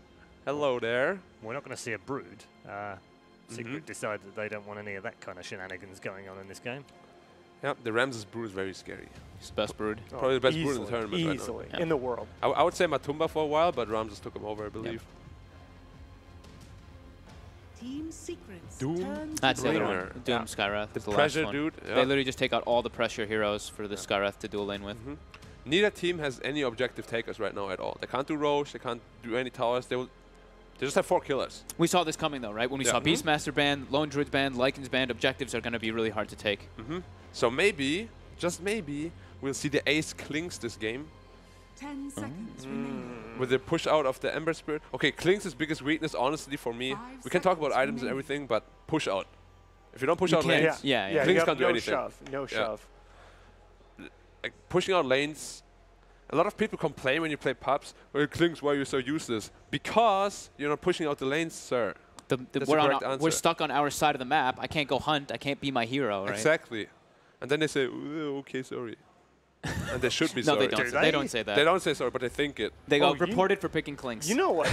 Hello there. We're not going to see a Brood. Secret decided that they don't want any of that kind of shenanigans going on in this game. Yeah, the Ramses Brew is very scary. It's the best brood. Probably the best brew in the Easily, tournament right now. Easily, Yeah. in the world. I would say Matumba for a while, but Ramses took him over, I believe. Team secrets. Doom. Turn to That's the other Brainer. one. Doom Skyrath. The is the pressure last one. dude. They Yeah. literally just take out all the pressure heroes for the Skyrath to dual lane with. Neither team has any objective takers right now at all. They can't do Roche, they can't do any towers. They just have 4 killers. We saw this coming though, right? When we Yeah. saw Beastmaster ban, Lone Druid ban, Lycan's ban, objectives are going to be really hard to take. So maybe, just maybe, we'll see the ace clings this game. 10 seconds remaining. With the push out of the Ember Spirit. Okay, Klink's biggest weakness, honestly, for me. 5 We can talk about seconds items and remaining. everything, but push out. If you don't push You out can't. lanes, Yeah, Yeah, Klinks you have can't do no anything. shove. No Yeah. shove. like, pushing out lanes. A lot of people complain when you play pubs, well, Klinks, why are you so useless? Because you're not pushing out the lanes, sir. That's we're, the on correct we're answer. stuck on our side of the map. I can't go hunt. I can't be my hero, right? Exactly. And then they say, "Ooh, okay, sorry." And they should be No, sorry. they don't. Do They they? don't say that. They don't say sorry, but they think it. They go Oh, you- reported for picking Klinks. You know what?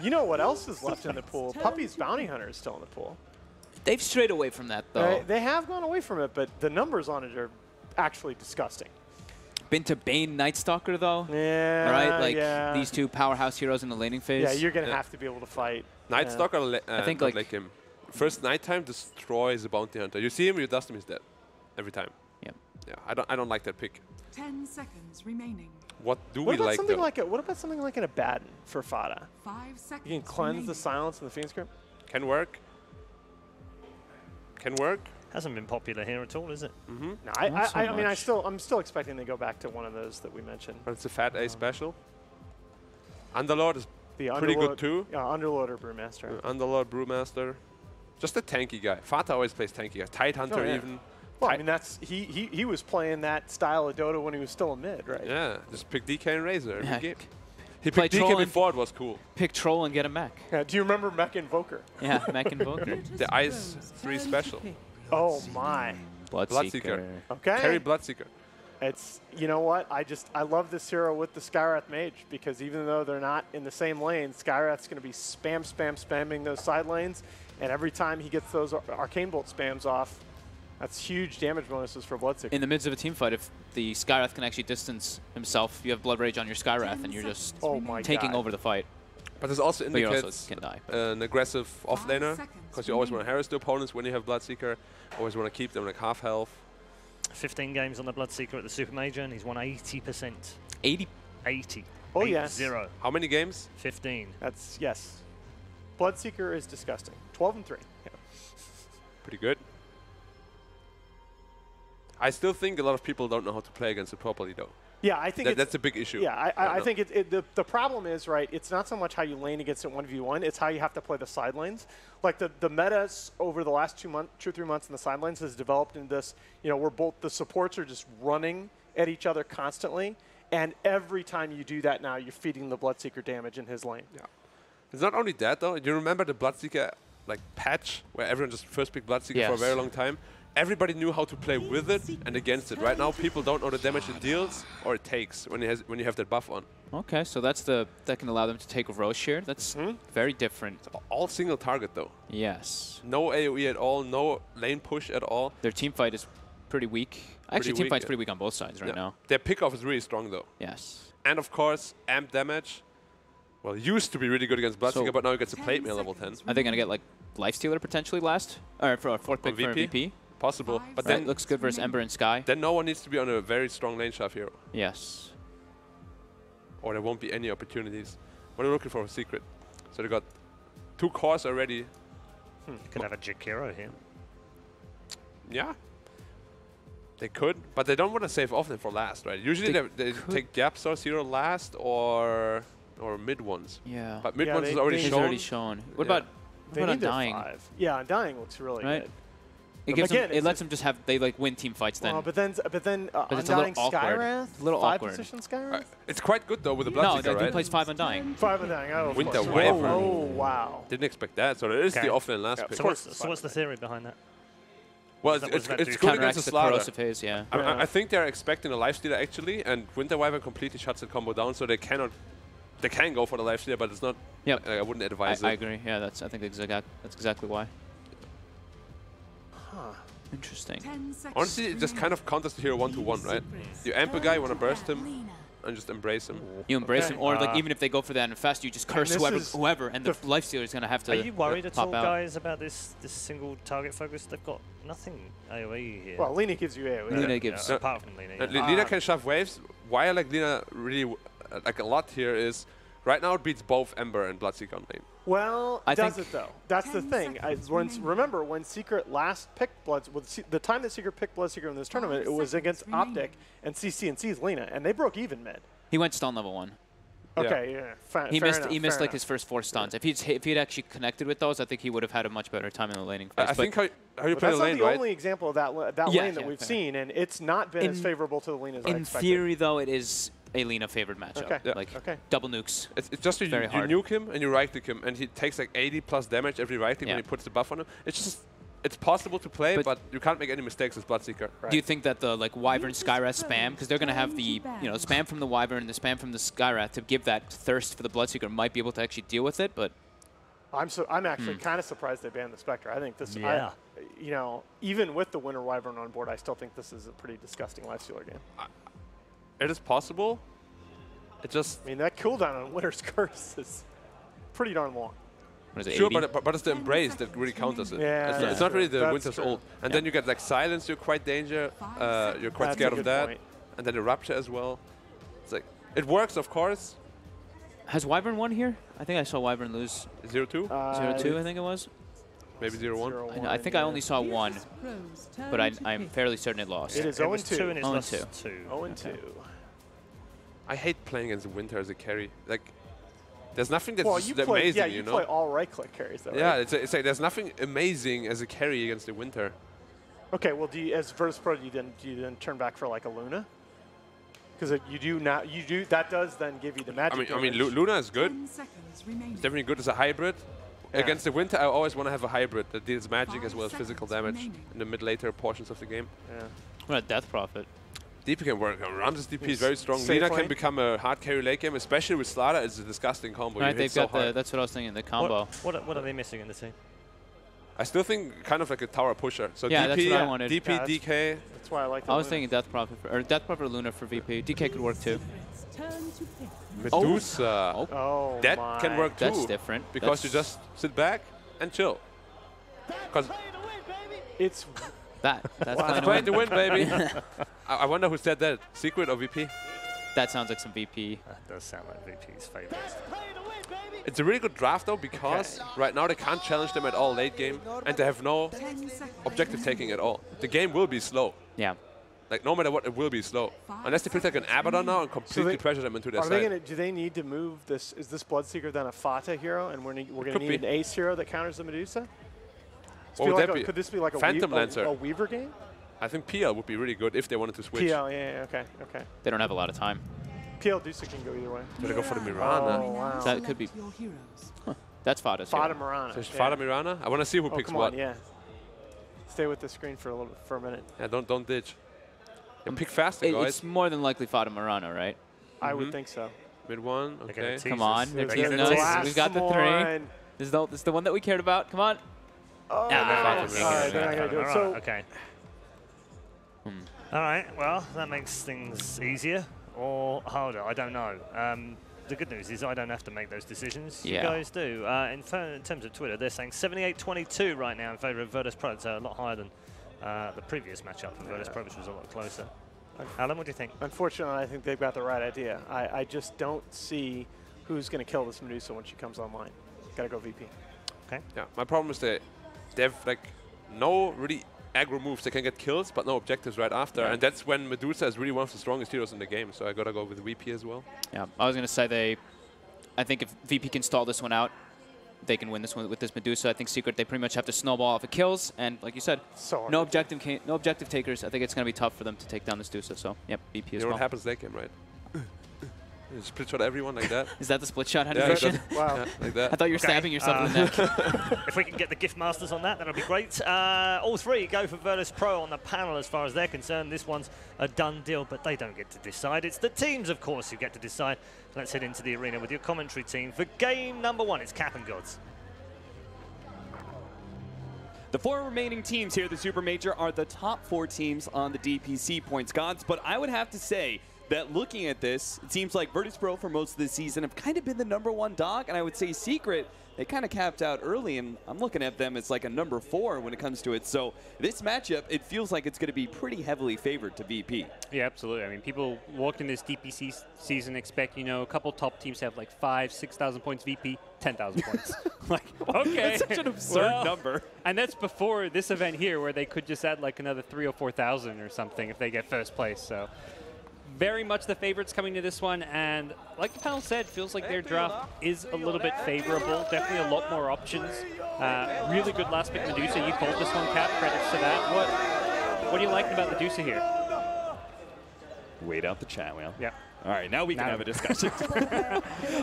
You know what else is left in the pool? Puppy's Bounty Hunter is still in the pool. They've strayed away from that though. They have gone away from it, but the numbers on it are actually disgusting. Been to Bane Night Stalker though. Yeah. Right, like yeah. these two powerhouse heroes in the laning phase. Yeah, you're gonna Yeah. have to be able to fight. Night Yeah. Stalker, I think, not like- like him. First nighttime destroys the bounty hunter. You see him, you dust him, he's dead. Every time. Yep. Yeah, I don't like that pick. 10 seconds remaining. What do What we about like something though? like what about something like an Abaddon for Fada? 5 seconds You can cleanse remaining. the silence in the Fiend script. Can work. Can work. Hasn't been popular here at all, is it? No, Not so I mean, much. I'm still expecting to go back to one of those that we mentioned. But it's a fat A special. Underlord is The pretty good Underlord- too. Yeah, Underlord or Brewmaster. Underlord, Brewmaster. Just a tanky guy. Fata always plays tanky guy. Tide Hunter yeah. even. Well, I mean, that's he was playing that style of Dota when he was still a mid, right? Yeah, just pick DK and Razor every Yeah. game. He Play picked DK Troll and- before it was cool. Pick troll and get a mech. Yeah, do you remember Mech Invoker? Yeah, mech invoker. The Ice 3 special. Oh my. Bloodseeker. Okay. Carry Bloodseeker. It's, you know what? I love this hero with the Skywrath Mage because even though they're not in the same lane, Skywrath's going to be spamming those side lanes, and every time he gets those Arcane Bolt spams off, that's huge damage bonuses for Bloodseeker. In the midst of a team fight, if the Skywrath can actually distance himself, you have Blood Rage on your Skywrath, and you're just Oh my taking God. over the fight. But this also But you also indicates can die. an aggressive offlaner, seconds because you always want to harass the opponents when you have Bloodseeker. Always want to keep them like half health. 15 games on the Bloodseeker at the Supermajor, and he's won 80%. 80. 80. Oh, yes. 0. How many games? 15. That's, yes. Bloodseeker is disgusting. 12-3. Yeah. Pretty good. I still think a lot of people don't know how to play against it properly, though. Yeah, I think That's a big issue. Yeah, I I know. think the problem is, right, it's not so much how you lane against it 1v1, it's how you have to play the side lanes. Like the metas over the last 2 or 3 months in the side lanes has developed into this, you know, where both the supports are just running at each other constantly, and every time you do that now, you're feeding the Bloodseeker damage in his lane. Yeah. It's not only that, though. Do you remember the Bloodseeker like patch where everyone just first picked Bloodseeker for a Yes. very long time? Everybody knew how to play with it and against it. Right now, people don't know the damage it deals or it takes when you have that buff on. Okay, so that can allow them to take Roche here. That's very different. All single target, though. Yes. No AoE at all, no lane push at all. Their team fight is pretty weak. Actually, team weak, fight's yeah. pretty weak on both sides right now. Their pickoff is really strong, though. Yes. And of course, amp damage. Well, used to be really good against Bloodseeker, So- but now he gets a plate mail level 10. Are they going to get like Lifestealer potentially last? Or for a fourth pick for a VP? Possible. But Right, then, looks good versus Ember and Sky. then no one needs to be on a very strong lane shove hero. Yes. Or there won't be any opportunities. What are you looking for? A secret. So they got 2 cores already. You could have a Jakiro here. Yeah. They could, but they don't want to save off them for last, right? Usually they take Gap Source Hero last or mid ones. Yeah. But mid Yeah, ones they- is already they- He's shown. already shown. What Yeah. about They what need about their Dying? 5. Yeah, Undying looks really Right. good. It But gives again, them, it it's lets them just have they like win team fights then. But then it's a little Undying awkward. Skyrath? A little 5 awkward. position Skyrath? It's quite good though with the No, Bloodseeker, the dude right? plays 5 Undying. 5 Undying. Oh, of Winter course. Wyvern. Oh, wow. Didn't expect that. So there is Okay. the offlane last Yeah, pick. So course what's, it's so what's the fine. theory behind that? Well, What does that it's do? good Counteracts against the the Slaughter. corrosive haze, yeah. I think they're expecting a lifestealer actually, and Winter Wyvern completely shuts the combo down, so they cannot. They can go for the lifestealer, but it's not. Yep. I wouldn't advise I it. agree. Yeah, that's I think that's exactly why. Interesting. 10 seconds Honestly, it just kind of counters the hero 1-to-1, right? You amp a guy, you want to burst him, and just embrace him. You embrace Okay. him, or like even if they go for that and fast, you just curse this whoever, is and the lifestealer is gonna have to. Are you worried at pop all, out. guys, about this single target focus? They've got nothing AoE here. Well, Lina gives you AoE. Lina Yeah, gives- apart from Lina. And yeah. Lina can shove waves. Why I like Lina really like a lot here is right now it beats both Ember and Bloodseeker on lane. Well, I does think- it though? That's the 10 thing. seconds remaining. Remember when Secret last picked Bloods, the time that Secret picked Bloodseeker in this tournament, it was 5 against seconds Optic and CC and C's Lina, and they broke even mid. He went stun level 1. Okay, yeah. He fair missed. enough, He missed fair like his first 4 stuns. If he'd actually connected with those, I think he would have had a much better time in the laning phase. I think how you play that's the lane, not the right? only example of that lane that we've seen, and it's not been as favorable to the lane as I in expected. theory, though, it is a Lina-favored matchup. Okay. Yeah. Like Okay. double nukes. It's just you hard. nuke him and you right-click him, and he takes like 80+ damage every right-click when he puts the buff on him. It's possible to play, but you can't make any mistakes as Bloodseeker. Right. Do you think that the Wyvern Skywrath spam, because they're going to have the spam from the Wyvern and the spam from the Skywrath to give that thirst for the Bloodseeker, might be able to actually deal with it? But I'm actually kind of surprised they banned the Spectre. I think this, even with the Winter Wyvern on board, I still think this is a pretty disgusting lifestealer game. It is possible. It just... I mean, that cooldown on Winter's Curse is pretty darn long. what is it, Sure, 80? but it's the Embrace that really counters it. Yeah, it's not really the that's Winter's true. Ult. And then you get like Silence, you're quite you're quite That's scared a of good that. point. And then the Rupture as well. It's like, it works, of course. Has Wyvern won here? I think I saw Wyvern lose 0-2, 0-2, I think it was. maybe 0-1. I think I only saw 1, but I'm fairly certain it lost. It is It was 0-2. 2 and it's 0-2. lost 2. 0-2. I hate playing against Winter as a carry. Like, there's nothing that's Well, you that play, amazing, yeah, you know? play all right-click carries, though, Yeah, right? it's like there's nothing amazing as a carry against the Winter. Okay, well, as Virtus.pro, do you then turn back for like a Luna? Because that does then give you the magic. I mean, Luna is good. 10 seconds remaining. It's definitely good as a hybrid. Yeah. Against the Winter, I always want to have a hybrid that deals magic 5 as well as physical seconds damage remaining. in the mid-later portions of the game. Yeah. What a Death Prophet. DP can work. Ramses DP is very strong. Safe Lina lane. can become a hard carry late game, especially with Slaughter. It's a disgusting combo. Right, You hit they've so got the. hard. That's what I was thinking. The combo. What are they missing in the team? I still think kind of like a tower pusher. So Yeah, DP, that's what I wanted. DP, Yeah, DK. That's why I like the I was Luna. thinking Death Prophet or Death Prophet or Luna for VP. DK could work too. Turn to pick. Medusa. Oh, Oh, That my. can work too. that's different. Because you just sit back and chill. Because It's That's it's playing to win, baby. I wonder who said that. Secret or VP? That sounds like some VP. That does sound like VP's favourite. It's a really good draft though because right now they can't challenge them at all late game and they have no 10 seconds. objective taking at all. The game will be slow. Yeah. Like no matter what, it will be slow. Unless they pick like an Abaddon now and completely pressure them into their Are they side. gonna? Do they need to move this? Is this Bloodseeker then a Fata hero, and we're gonna Could need be. an Ace hero that counters the Medusa? What would that be? Could this be like a Phantom Lancer. a Weaver game? I think PL would be really good if they wanted to switch. PL, yeah, okay. They don't have a lot of time. PL Dusa can go either way. Should I go for the Mirana? Oh, wow. That could be. Your heroes. That's Fada's Fata hero. Mirana. So it's yeah. Fada Mirana? I want to see who Oh, picks come what. on, yeah. Stay with the screen for a minute. Yeah, don't ditch. And pick faster, guys. It's more than likely Fada Marana, right? I would think so. Mid one, They're gonna okay. tease Come us. on, they're They're teasing gonna tease us. us. We've got the Come 3. on. This is the one that we cared about. Come on. Oh, Yeah, no. okay. All right, they're not gonna do it. Alright, So, okay. All right, well, that makes things easier or harder. I don't know. The good news is I don't have to make those decisions. Yeah. You guys do. In terms of Twitter, they're saying 78-22 right now in favour of Virtus.pro. It's a lot higher than the previous matchup for Virtus.pro, which was a lot closer. Alan, what do you think? unfortunately, I think they've got the right idea. I just don't see who's going to kill this Medusa when she comes online. Got to go VP. Okay. Yeah, my problem is that they have like no really aggro moves. They can get kills, but no objectives right after. And that's when Medusa is really one of the strongest heroes in the game. So I gotta go with VP as well. Yeah, I was going to say I think if VP can stall this one out, they can win this one with this Medusa. I think Secret, they pretty much have to snowball off of kills. And like you said, So no objective takers. I think it's going to be tough for them to take down this Medusa. So, yep, VP You as know well. what happens late game, right? You split shot everyone like that. Is that the split shot Yeah, animation? Wow. yeah, like I that. thought you were stabbing yourself in the neck. If we can get the gift masters on that, that'll be great. All 3 go for Virtus.pro on the panel as far as they're concerned. This one's a done deal, but they don't get to decide. It's the teams, of course, who get to decide. Let's head into the arena with your commentary team for game number 1. It's Cap and Gods. The 4 remaining teams here at the Supermajor are the top 4 teams on the DPC points, Gods, but I would have to say that looking at this, it seems like Virtus.pro for most of the season have kind of been the #1 dog, and I would say Secret, they kind of capped out early, and I'm looking at them as like a #4 when it comes to it. So this matchup, it feels like it's going to be pretty heavily favored to VP. Yeah, absolutely. I mean, people walked in this DPC season expect, a couple top teams have like 5,000, 6,000 points, VP 10,000 points. Like, okay. That's such an absurd Well, number. And that's before this event here where they could just add like another 3,000 or 4,000 or something if they get first place. So very much the favorites coming to this one, and like the panel said, feels like their draft is a little bit favorable. Definitely a lot more options. Really good last pick Medusa. You called this one, Cap. Credits to that. What are you liking about Medusa here? Wait out the chat wheel. Yeah. All right, now we can have a discussion.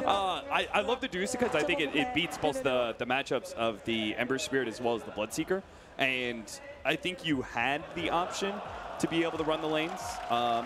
I love the Medusa because I think it beats both the matchups of the Ember Spirit as well as the Bloodseeker. And I think you had the option to be able to run the lanes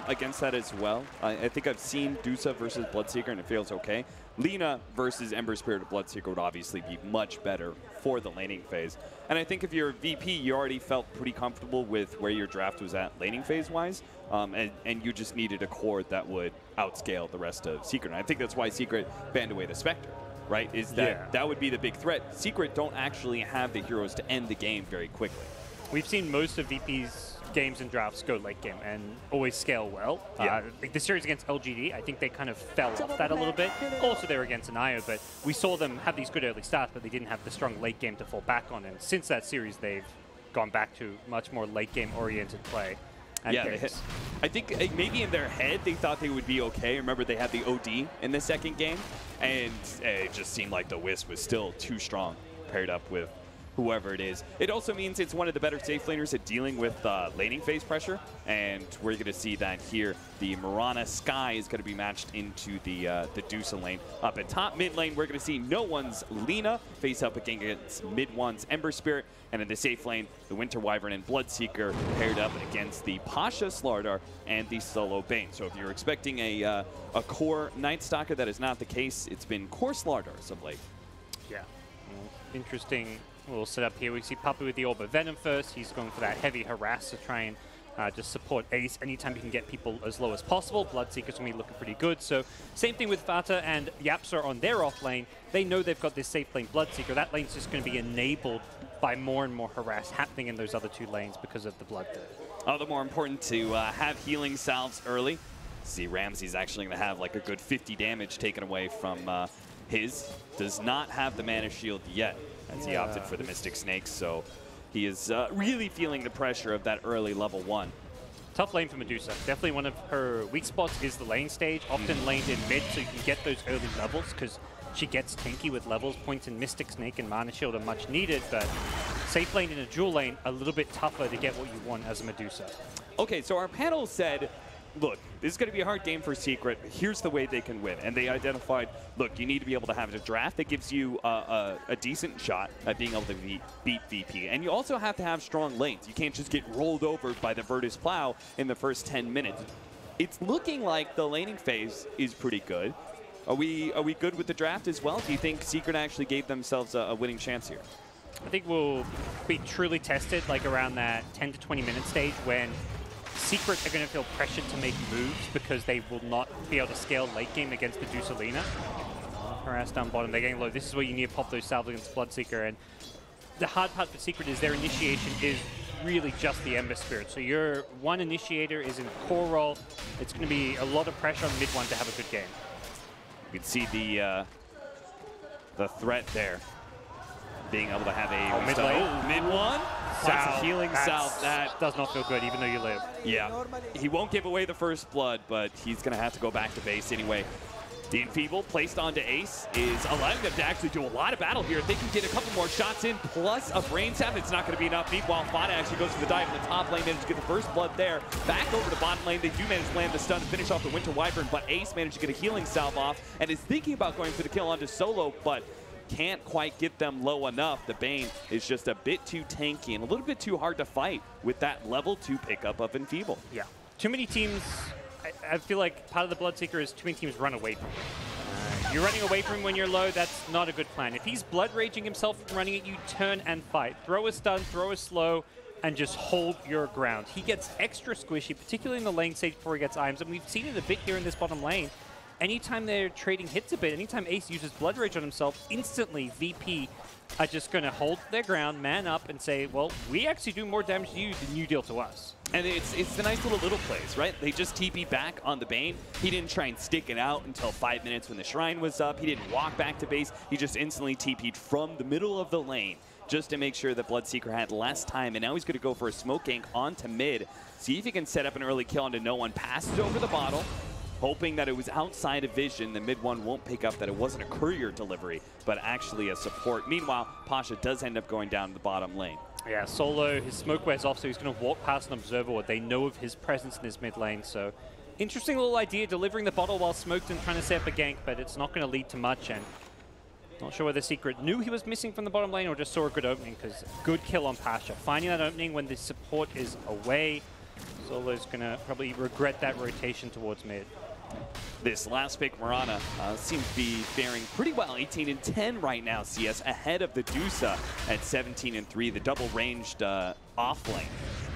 against that as well. I think I've seen Dusa versus Bloodseeker, and it feels okay. Lina versus Ember Spirit or Bloodseeker would obviously be much better for the laning phase. And I think if you're VP, you already felt pretty comfortable with where your draft was at laning phase-wise, and you just needed a core that would outscale the rest of Secret. And I think that's why Secret banned away the Spectre, right? Is that that would be the big threat. Secret don't actually have the heroes to end the game very quickly. We've seen most of VP's games and drafts go late game and always scale well. Like the series against LGD, I think they kind of fell off that a little bit. Also, they were against Anayo, but we saw them have these good early starts, but they didn't have the strong late game to fall back on. And since that series, they've gone back to much more late game oriented play. I think maybe in their head they thought they would be okay. Remember, they had the OD in the second game, and it just seemed like the Wisp was still too strong paired up with whoever it is. It also means it's one of the better safe laners at dealing with laning phase pressure, and we're going to see that here. The Mirana Sky is going to be matched into the Dusa lane. Up at top mid lane, we're going to see No One's Lina face up against mid one's Ember Spirit, and in the safe lane, the Winter Wyvern and Bloodseeker paired up against the Pasha Slardar and the Solo Bane. So if you're expecting a core Night Stalker, that is not the case. It's been core Slardars of late. Yeah. Interesting little setup here. We see Puppy with the Orb of Venom first. He's going for that heavy harass to try and just support Ace. Anytime you can get people as low as possible, Bloodseeker's going to be looking pretty good. So same thing with Vata and Yapsa on their off lane. They know they've got this safe lane Bloodseeker. That lane's just going to be enabled by more and more harass happening in those other two lanes because of the Blood there. All the more important to have healing salves early. See, Ramsey's actually going to have like a good 50 damage taken away from his. Does not have the Mana Shield yet, as he opted for the Mystic Snakes, so he is really feeling the pressure of that early level 1. Tough lane for Medusa. Definitely one of her weak spots is the lane stage, often laned in mid so you can get those early levels because she gets tanky with levels. Points in Mystic Snake and Mana Shield are much needed, but safe lane in a dual lane, a little bit tougher to get what you want as a Medusa. Okay, so our panel said, look, this is going to be a hard game for Secret. Here's the way they can win. And they identified, look, you need to be able to have a draft that gives you a decent shot at being able to beat VP. And you also have to have strong lanes. You can't just get rolled over by the Virtus.pro in the first 10 minutes. It's looking like the laning phase is pretty good. Are we good with the draft as well? Do you think Secret actually gave themselves a winning chance here? I think we'll be truly tested like around that 10 to 20 minute stage when Secret are going to feel pressured to make moves because they will not be able to scale late game against the Dusalina. Harass down bottom, they're getting low. This is where you need to pop those salves against Bloodseeker. And the hard part for Secret is their initiation is really just the Ember Spirit. So your one initiator is in core role. It's going to be a lot of pressure on mid one to have a good game. You can see the threat there. Being able to have a mid lane. Mid one. That's a healing salve. That does not feel good, even though you live. Yeah. He won't give away the first blood, but he's going to have to go back to base anyway. The Enfeeble placed onto Ace is allowing them to actually do a lot of battle here. If they can get a couple more shots in, plus a Brain Sap, it's not going to be enough. Meanwhile, Fada actually goes for the dive in the top lane, managed to get the first blood there. Back over the bottom lane, they do manage to land the stun to finish off the Winter Wyvern, but Ace managed to get a healing salve off and is thinking about going for the kill onto Solo, but can't quite get them low enough. The Bane is just a bit too tanky and a little bit too hard to fight with that level 2 pickup of Enfeeble. Yeah. Too many teams, I feel like part of the Bloodseeker is too many teams run away from him. You're running away from him when you're low, that's not a good plan. If he's Blood Raging himself from running at you, turn and fight. Throw a stun, throw a slow, and just hold your ground. He gets extra squishy, particularly in the lane stage before he gets items, and we've seen it a bit here in this bottom lane. Anytime they're trading hits a bit, anytime Ace uses Blood Rage on himself, instantly VP are just going to hold their ground, man up, and say, well, we actually do more damage to you than you deal to us. And it's the nice little plays, right? They just TP back on the Bane. He didn't try and stick it out until 5 minutes when the Shrine was up. He didn't walk back to base. He just instantly TP'd from the middle of the lane just to make sure that Bloodseeker had less time. And now he's going to go for a smoke gank onto mid. See if he can set up an early kill onto no one. Passes over the bottle, hoping that it was outside of vision. The mid one won't pick up that it wasn't a courier delivery, but actually a support. Meanwhile, Pasha does end up going down to the bottom lane. Yeah, Solo, his smoke wears off, so he's going to walk past an observer ward. They know of his presence in his mid lane, so interesting little idea, delivering the bottle while smoked and trying to set up a gank, but it's not going to lead to much. And not sure whether Secret knew he was missing from the bottom lane or just saw a good opening, because good kill on Pasha. Finding that opening when the support is away. Solo's going to probably regret that rotation towards mid. This last pick, Mirana, seems to be faring pretty well. 18-10 right now, CS, ahead of the Dusa at 17-3. The double-ranged off lane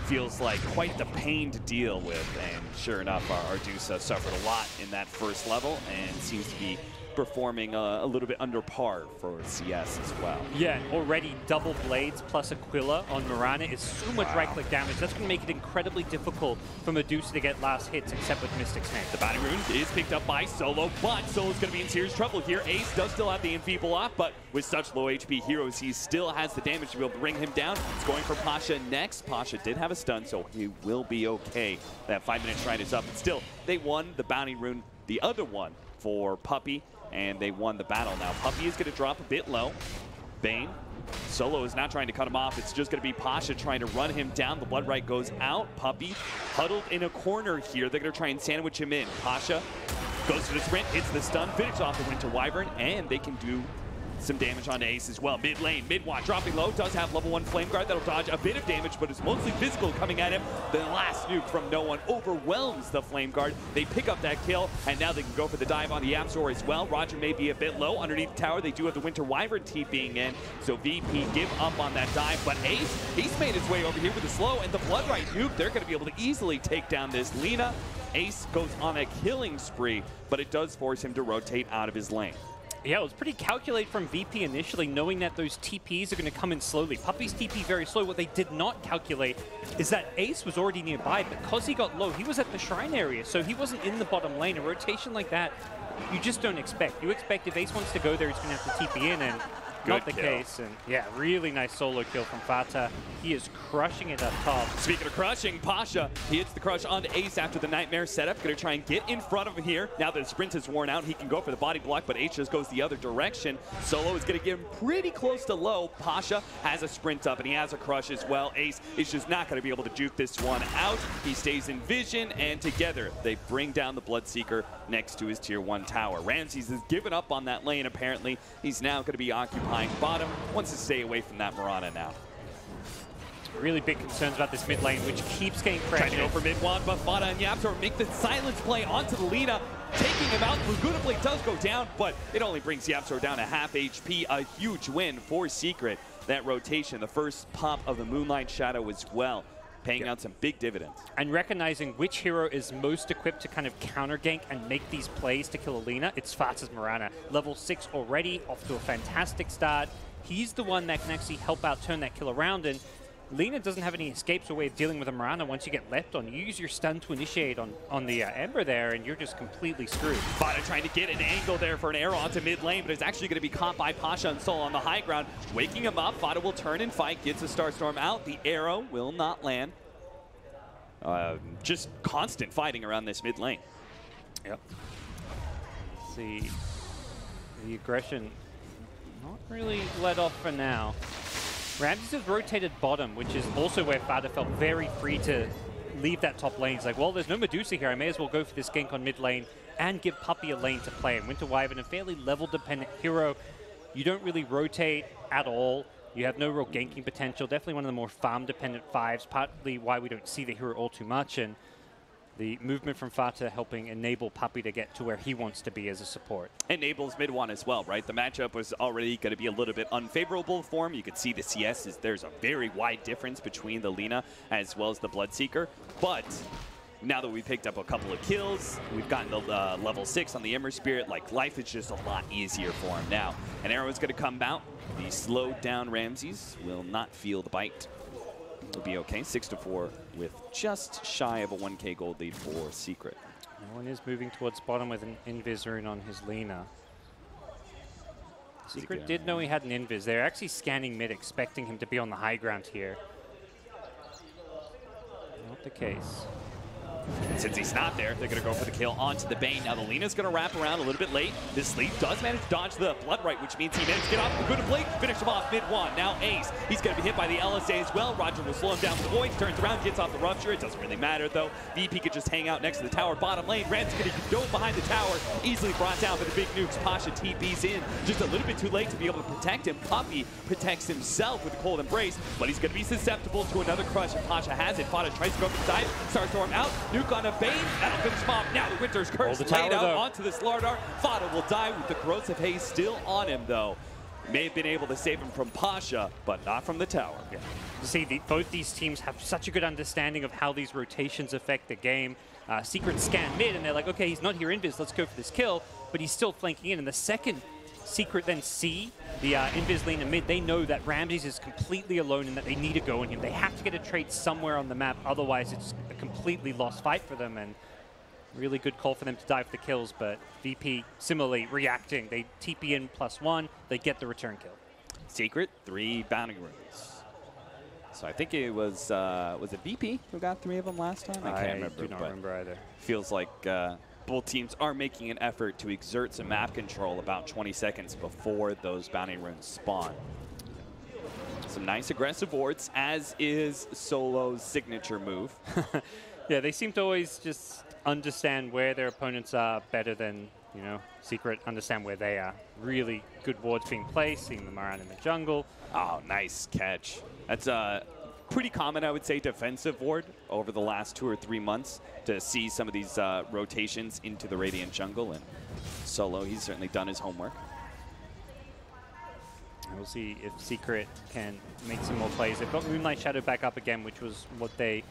feels like quite the pain to deal with. And sure enough, our Dusa suffered a lot in that first level and seems to be performing a little bit under par for CS as well. Yeah, already double blades plus Aquila on Mirana is so much right-click damage. That's going to make it incredibly difficult for Medusa to get last hits, except with Mystic's Name. The Bounty Rune is picked up by Solo, but Solo's going to be in serious trouble here. Ace does still have the Enfeeble off, but with such low HP heroes, he still has the damage to be able to bring him down. It's going for Pasha next. Pasha did have a stun, so he will be okay. That 5-minute shrine is up, but still, they won the Bounty Rune, the other one for Puppey, and they won the battle. Now, Puppey is going to drop a bit low. Bane. Solo is not trying to cut him off. It's just going to be Pasha trying to run him down. The Blood Right goes out. Puppey huddled in a corner here. They're going to try and sandwich him in. Pasha goes for the sprint, hits the stun, finishes off the Winter Wyvern, and they can do some damage onto Ace as well. Mid lane, Midwatch dropping low, does have level 1 Flame Guard that'll dodge a bit of damage, but it's mostly physical coming at him. The last nuke from no one overwhelms the Flame Guard. They pick up that kill, and now they can go for the dive on the Absol as well. Roger may be a bit low underneath the tower. They do have the Winter Wyvern TPing in, so VP give up on that dive, but Ace, he's made his way over here with a slow, and the Blood Right nuke, they're going to be able to easily take down this Lina. Ace goes on a killing spree, but it does force him to rotate out of his lane. Yeah, it was pretty calculated from VP initially, knowing that those TPs are going to come in slowly. Puppey's TP very slow. What they did not calculate is that Ace was already nearby. Because he got low, he was at the shrine area, so he wasn't in the bottom lane. A rotation like that, you just don't expect. You expect if Ace wants to go there, he's going to have to TP in, and not the case. And yeah, really nice solo kill from Fata. He is crushing it up top. Speaking of crushing, Pasha, he hits the crush onto Ace after the Nightmare setup. Going to try and get in front of him here. Now that the sprint is worn out, he can go for the body block, but Ace just goes the other direction. Solo is going to get him pretty close to low. Pasha has a sprint up, and he has a crush as well. Ace is just not going to be able to juke this one out. He stays in vision, and together they bring down the Bloodseeker next to his tier 1 tower. Ramses has given up on that lane, apparently. He's now going to be occupying bottom, wants to stay away from that Mirana now. Really big concerns about this mid lane, which keeps getting pressure. Trying to go for mid one, but Fata and Yaptor make the silence play onto the Lina, taking him out. Laguna Blade does go down, but it only brings Yaptor down to half HP. A huge win for Secret. That rotation, the first pop of the Moonlight Shadow as well, paying out some big dividends. And recognizing which hero is most equipped to kind of counter gank and make these plays to kill Alina, it's Fata's Mirana. Level 6 already, off to a fantastic start. He's the one that can actually help out turn that kill around, and Lina doesn't have any escapes or way of dealing with a Mirana once you get left on. You use your stun to initiate on the Ember there, and you're just completely screwed. Fata trying to get an angle there for an arrow onto mid lane, but it's actually going to be caught by Pasha and Sol on the high ground. Waking him up, Fata will turn and fight, gets a Starstorm out. The arrow will not land. Just constant fighting around this mid lane. Yep. Let's see, the aggression not really let off for now. Ramses has rotated bottom, which is also where Fata felt very free to leave that top lane. He's like, well, there's no Medusa here. I may as well go for this gank on mid lane and give Puppey a lane to play. And Winter Wyvern, a fairly level-dependent hero. You don't really rotate at all. You have no real ganking potential. Definitely one of the more farm-dependent fives, partly why we don't see the hero all too much. And the movement from Fata helping enable Puppey to get to where he wants to be as a support. Enables mid one as well, right? The matchup was already going to be a little bit unfavorable for him. You could see the CS is there's a very wide difference between the Lina as well as the Bloodseeker. But now that we picked up a couple of kills, we've gotten the level 6 on the Ember Spirit, like life is just a lot easier for him now. An arrow is going to come out. The slowed down Ramses will not feel the bite. Will be okay. 6-4 with just shy of a 1K gold lead for Secret. No one is moving towards bottom with an Invis rune on his Lina. Secret did know he had an invis. They're actually scanning mid, expecting him to be on the high ground here. Not the case. And since he's not there, they're going to go for the kill onto the Bane. Now the Lena's going to wrap around a little bit late. This Sleep does manage to dodge the Blood Right, which means he managed to get off the good of Blake, finish him off mid-1. Now Ace, he's going to be hit by the LSA as well. Roger will slow him down with the Void, turns around, gets off the Rupture. It doesn't really matter though. VP could just hang out next to the tower bottom lane. Ramsey's going to go behind the tower, easily brought down by the big nukes. Pasha TP's in, just a little bit too late to be able to protect him. Puppey protects himself with the Cold Embrace, but he's going to be susceptible to another crush if Pasha has it. Fada tries to go for the dive, Starstorm out, nuke on a Bane. That'll finish him off. Now the Winter's Curse laid out onto this Lardar. Fada will die with the Corrosive Haze still on him, though. May have been able to save him from Pasha, but not from the tower. Yeah. You see, both these teams have such a good understanding of how these rotations affect the game. Secret scan mid, and they're like, okay, he's not here invis, let's go for this kill, but he's still flanking in. And the second Secret then see the invis lane in mid, they know that Ramses is completely alone and that they need to go on him. They have to get a trade somewhere on the map, otherwise it's a completely lost fight for them. And really good call for them to dive the kills, but VP similarly reacting. They TP in +1, they get the return kill. Secret, 3 bounty runes. So I think it was it VP who got 3 of them last time? I can't remember. I do not remember either. Feels like both teams are making an effort to exert some map control about 20 seconds before those bounty runes spawn. Some nice aggressive wards, as is Solo's signature move. Yeah, they seem to always just understand where their opponents are better than, you know, Secret understand where they are. Really good wards being placed, seeing them around in the jungle. Oh, nice catch. That's a pretty common, I would say, defensive ward over the last 2 or 3 months to see some of these rotations into the Radiant jungle. And Solo, he's certainly done his homework. We'll see if Secret can make some more plays. They've got Moonlight Shadow back up again, which was what they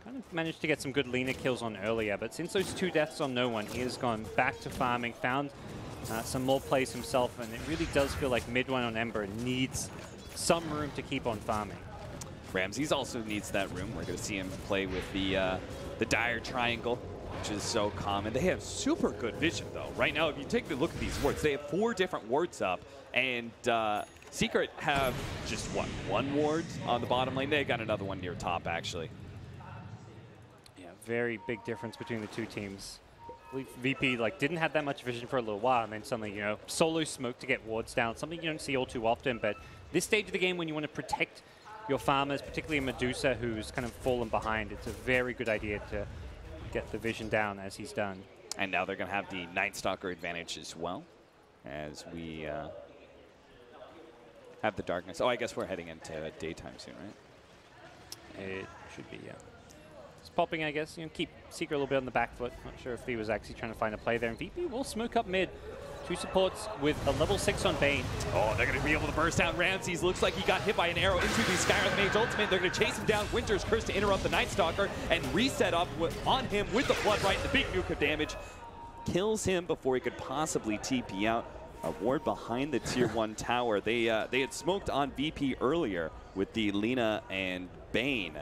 kind of managed to get some good Lina kills on earlier. But since those 2 deaths on no one, he has gone back to farming, found some more plays himself, and it really does feel like mid 1 on Ember needs some room to keep on farming. Ramses also needs that room. We're going to see him play with the Dire Triangle, which is so common. They have super good vision, though. Right now, if you take a look at these wards, they have 4 different wards up, and Secret have just, what, 1 ward on the bottom lane? They got another one near top, actually. Yeah, very big difference between the 2 teams. I believe VP didn't have that much vision for a little while, and then suddenly, you know, solo smoke to get wards down, something you don't see all too often. But this stage of the game, when you want to protect your farmers, particularly Medusa, who's kind of fallen behind, it's a very good idea to get the vision down as he's done. And now they're going to have the Night Stalker advantage as well, as we have the darkness. Oh, I guess we're heading into daytime soon, right? It should be, yeah. It's popping, I guess. You know, keep Secret a little bit on the back foot. Not sure if he was actually trying to find a play there. And VP will smoke up mid. 2 supports with a level 6 on Bane. Oh, they're going to be able to burst out Ramses. Looks like he got hit by an arrow into the Skywrath Mage ultimate. They're going to chase him down. Winter's Curse to interrupt the Night Stalker and reset up on him with the Blood Right. The big nuke of damage kills him before he could possibly TP out. A ward behind the Tier 1 tower. They had smoked on VP earlier with the Lina and Bane.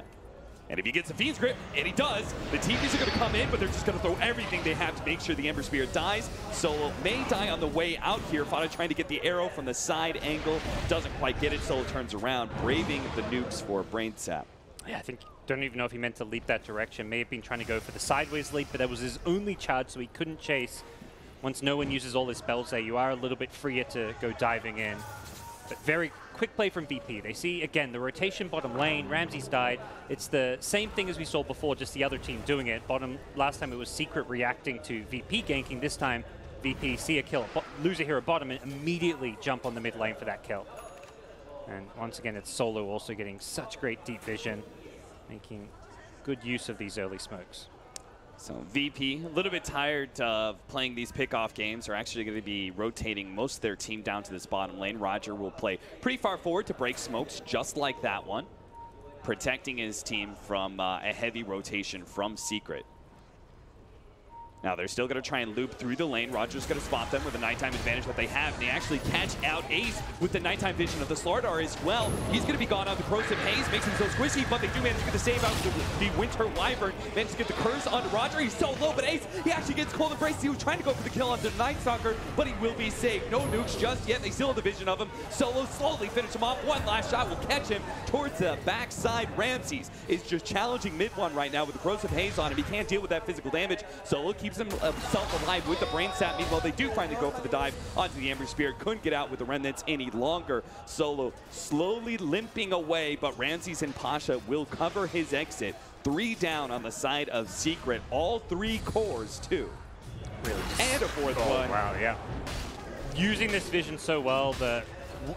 And if he gets a Fiend's Grip, and he does, the TPs are going to come in, but they're just going to throw everything they have to make sure the Ember Spear dies. Solo may die on the way out here. Fada trying to get the arrow from the side angle. Doesn't quite get it. Solo turns around, braving the nukes for Brain Sap. Yeah, I think, don't even know if he meant to leap that direction. May have been trying to go for the sideways leap, but that was his only charge, so he couldn't chase. Once no one uses all his spells there, you are a little bit freer to go diving in. But very quick play from VP. They see, again, the rotation bottom lane. Ramses died. It's the same thing as we saw before, just the other team doing it. Last time it was Secret reacting to VP ganking. This time, VP see a kill, lose a hero bottom, and immediately jump on the mid lane for that kill. And once again, it's Solo also getting such great deep vision, making good use of these early smokes. So VP, a little bit tired of playing these pickoff games, are actually going to be rotating most of their team down to this bottom lane. Roger will play pretty far forward to break smokes, just like that one, protecting his team from a heavy rotation from Secret. Now they're still going to try and loop through the lane. Roger's going to spot them with the nighttime advantage that they have. And they actually catch out Ace with the nighttime vision of the Slardar as well. He's going to be gone out. The corrosive haze makes him so squishy, but they do manage to get the save out of the Winter Wyvern. Manage to get the curse onto Roger. He's so low, but Ace, he actually gets cold embrace. He was trying to go for the kill onto the Night Stalker, but he will be saved. No nukes just yet. They still have the vision of him. Solo slowly finish him off. One last shot will catch him towards the backside. Ramses is just challenging mid one right now with the corrosive haze on him. He can't deal with that physical damage. Solo keeps himself alive with the brain sap. Meanwhile, they do finally go for the dive onto the Ember Spirit. Couldn't get out with the remnants any longer. Solo slowly limping away, but Ramses and Pasha will cover his exit. 3 down on the side of Secret. All 3 cores, too. Really and a 4th one. Wow, yeah. Using this vision so well, the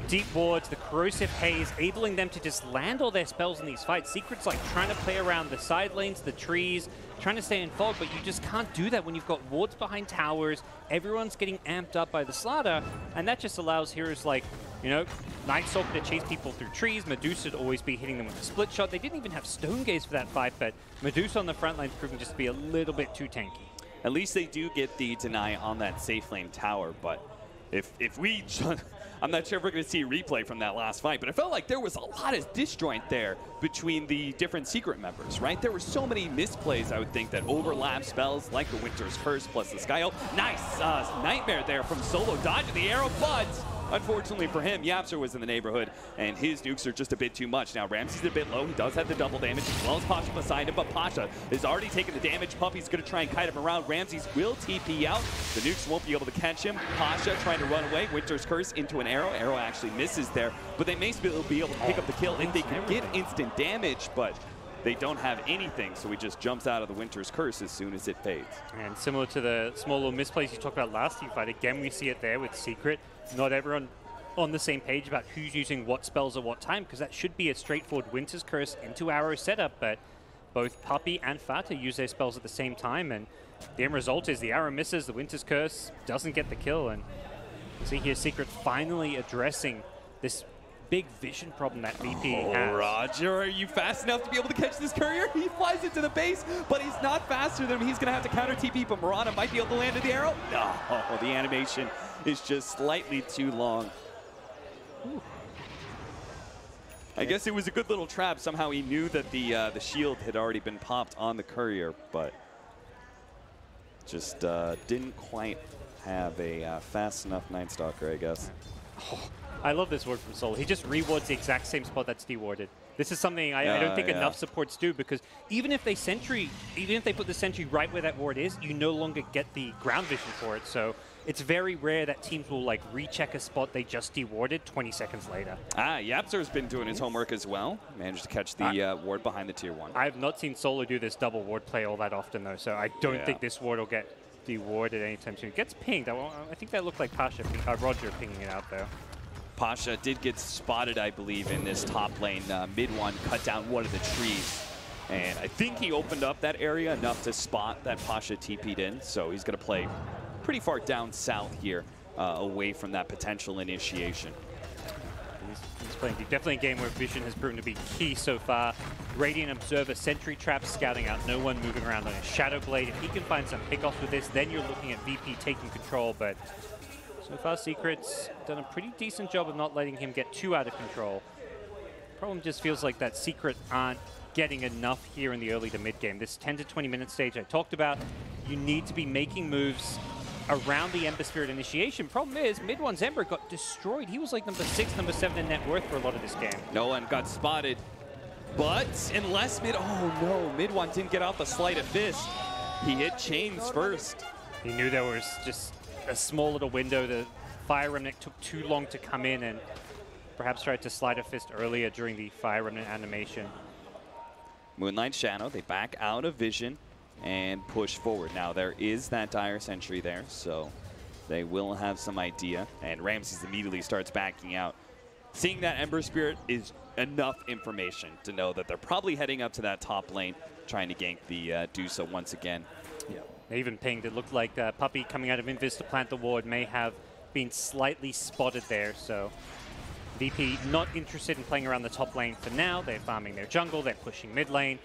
deep wards, the corrosive haze, enabling them to just land all their spells in these fights. Secret's like trying to play around the side lanes, the trees, trying to stay in fog, but you just can't do that when you've got wards behind towers. Everyone's getting amped up by the Slaughter, and that just allows heroes like, you know, Night Stalker to chase people through trees. Medusa to always be hitting them with a split shot. They didn't even have Stone Gaze for that fight, but Medusa on the front line's proving just to be a little bit too tanky. At least they do get the deny on that safe lane tower, but if we... I'm not sure if we're going to see a replay from that last fight, but I felt like there was a lot of disjoint there between the different Secret members, right? There were so many misplays, I would think, that overlap spells like the Winter's Curse plus the Sky Elf. Nice nightmare there from Solo, dodging the arrow, but unfortunately for him, Yapster was in the neighborhood, and his nukes are just a bit too much. Now, Ramsey's a bit low. He does have the double damage, as well as Pasha beside him, but Pasha is already taking the damage. Puppy's going to try and kite him around. Ramses will TP out. The nukes won't be able to catch him. Pasha trying to run away. Winter's Curse into an arrow. Arrow actually misses there, but they may still be able to pick up the kill if they can get instant damage, but they don't have anything, so he just jumps out of the Winter's Curse as soon as it fades. And similar to the small little misplays you talked about last team fight, again, we see it there with Secret. Not everyone on the same page about who's using what spells at what time, because that should be a straightforward Winter's Curse into arrow setup, but both Puppy and Fata use their spells at the same time, and the end result is the arrow misses, the Winter's Curse doesn't get the kill, and see here Secret finally addressing this big vision problem that VP has. Roger, are you fast enough to be able to catch this courier? He flies into the base, but he's not faster than him. He's going to have to counter TP, but Mirana might be able to land at the arrow. No, the animation is just slightly too long. Ooh. I guess it was a good little trap. Somehow he knew that the shield had already been popped on the courier, but just didn't quite have a fast enough Night Stalker, I guess. Oh, I love this ward from Soul. He just rewards the exact same spot that's dewarded. This is something I don't think enough supports do, because even if they put the sentry right where that ward is, you no longer get the ground vision for it. So it's very rare that teams will like recheck a spot they just dewarded 20 seconds later. Yapzer's been doing his homework as well. Managed to catch the ward behind the tier 1. I have not seen Solo do this double ward play all that often though, so I don't think this ward will get dewarded anytime soon. It gets pinged. I think that looked like Pasha, Roger pinging it out though. Pasha did get spotted, I believe, in this top lane. Mid one cut down one of the trees. And I think he opened up that area enough to spot that Pasha TP'd in. So he's going to play pretty far down south here, away from that potential initiation. He's playing definitely a game where vision has proven to be key so far. Radiant Observer, Sentry Trap, scouting out, no one moving around on a Shadow Blade. If he can find some pickoffs with this, then you're looking at VP taking control, but so far Secret's done a pretty decent job of not letting him get too out of control. Problem just feels like that Secret aren't getting enough here in the early to mid game. This 10 to 20 minute stage I talked about, you need to be making moves around the Ember Spirit initiation. Problem is, mid one's Ember got destroyed. He was like number 6, number 7 in net worth for a lot of this game. No one got spotted, but unless mid one didn't get out the sleight of fist. He hit Chains first. He knew there was just a small little window. The Fire Remnant took too long to come in, and perhaps tried to slide a fist earlier during the Fire Remnant animation. Moonlight Shadow, they back out of vision and push forward. Now there is that Dire Sentry there, so they will have some idea. And Ramses immediately starts backing out. Seeing that Ember Spirit is enough information to know that they're probably heading up to that top lane, trying to gank the Dusa once again. Yeah. They even pinged. It looked like Puppy coming out of Invis to plant the ward may have been slightly spotted there, so VP not interested in playing around the top lane for now. They're farming their jungle, they're pushing mid lane.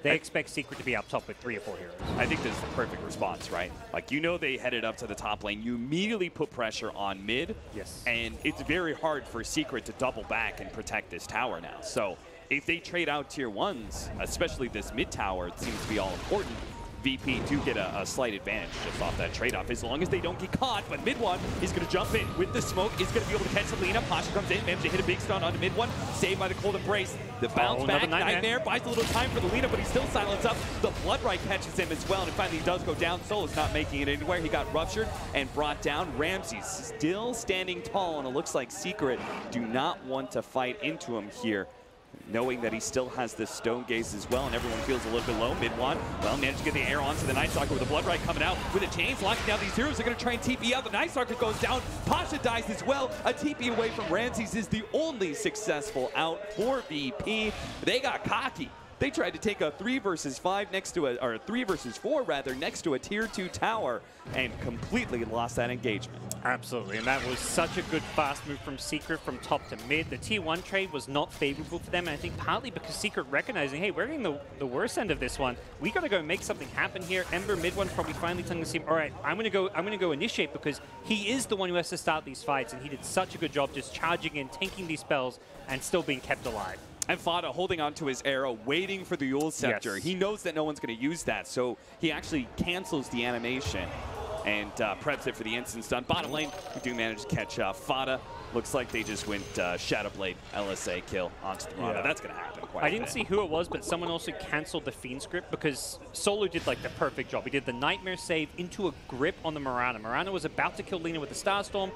They expect Secret to be up top with 3 or 4 heroes. I think this is the perfect response, right? Like, you know they headed up to the top lane. You immediately put pressure on mid. Yes. And it's very hard for Secret to double back and protect this tower now. So if they trade out tier 1s, especially this mid tower, it seems to be all important. VP do get a slight advantage just off that trade-off, as long as they don't get caught. But mid one is going to jump in with the smoke, is going to be able to catch Selena. Pasha comes in, manages to hit a big stun onto mid one, saved by the cold embrace. The bounce back, Nightmare buys a little time for the Lina, but he's still silenced up. The Bloodright catches him as well, and finally he does go down. Solo's not making it anywhere. He got ruptured and brought down. Ramsey's still standing tall, and it looks like Secret do not want to fight into him here, knowing that he still has this Stone Gaze as well, and everyone feels a little bit low. Mid one, well, managed to get the air onto the Night Stalker with the Bloodright coming out with the chains, locking down these heroes. They're going to try and TP out. The Night Stalker goes down. Pasha dies as well. A TP away from Ramses is the only successful out for VP. They got cocky. They tried to take a 3 versus 5 next to a, or 3 versus 4 rather, next to a tier 2 tower, and completely lost that engagement. Absolutely, and that was such a good fast move from Secret from top to mid. The tier 1 trade was not favorable for them, and I think partly because Secret recognizing, hey, we're in the worst end of this one. We got to go make something happen here. Ember mid one probably finally telling the team, all right, I'm gonna go initiate, because he is the one who has to start these fights, and he did such a good job just charging in, tanking these spells, and still being kept alive. And Fada holding onto his arrow, waiting for the Yule Scepter. Yes. He knows that no one's going to use that, so he actually cancels the animation and preps it for the instant stun. Bottom lane, we do manage to catch Fada. Looks like they just went Shadowblade LSA kill onto the Mirana. That's going to happen quite a bit. I didn't see who it was, but someone also canceled the Fiend script, because Solo did like the perfect job. He did the Nightmare save into a grip on the Mirana. Mirana was about to kill Lina with the Starstorm,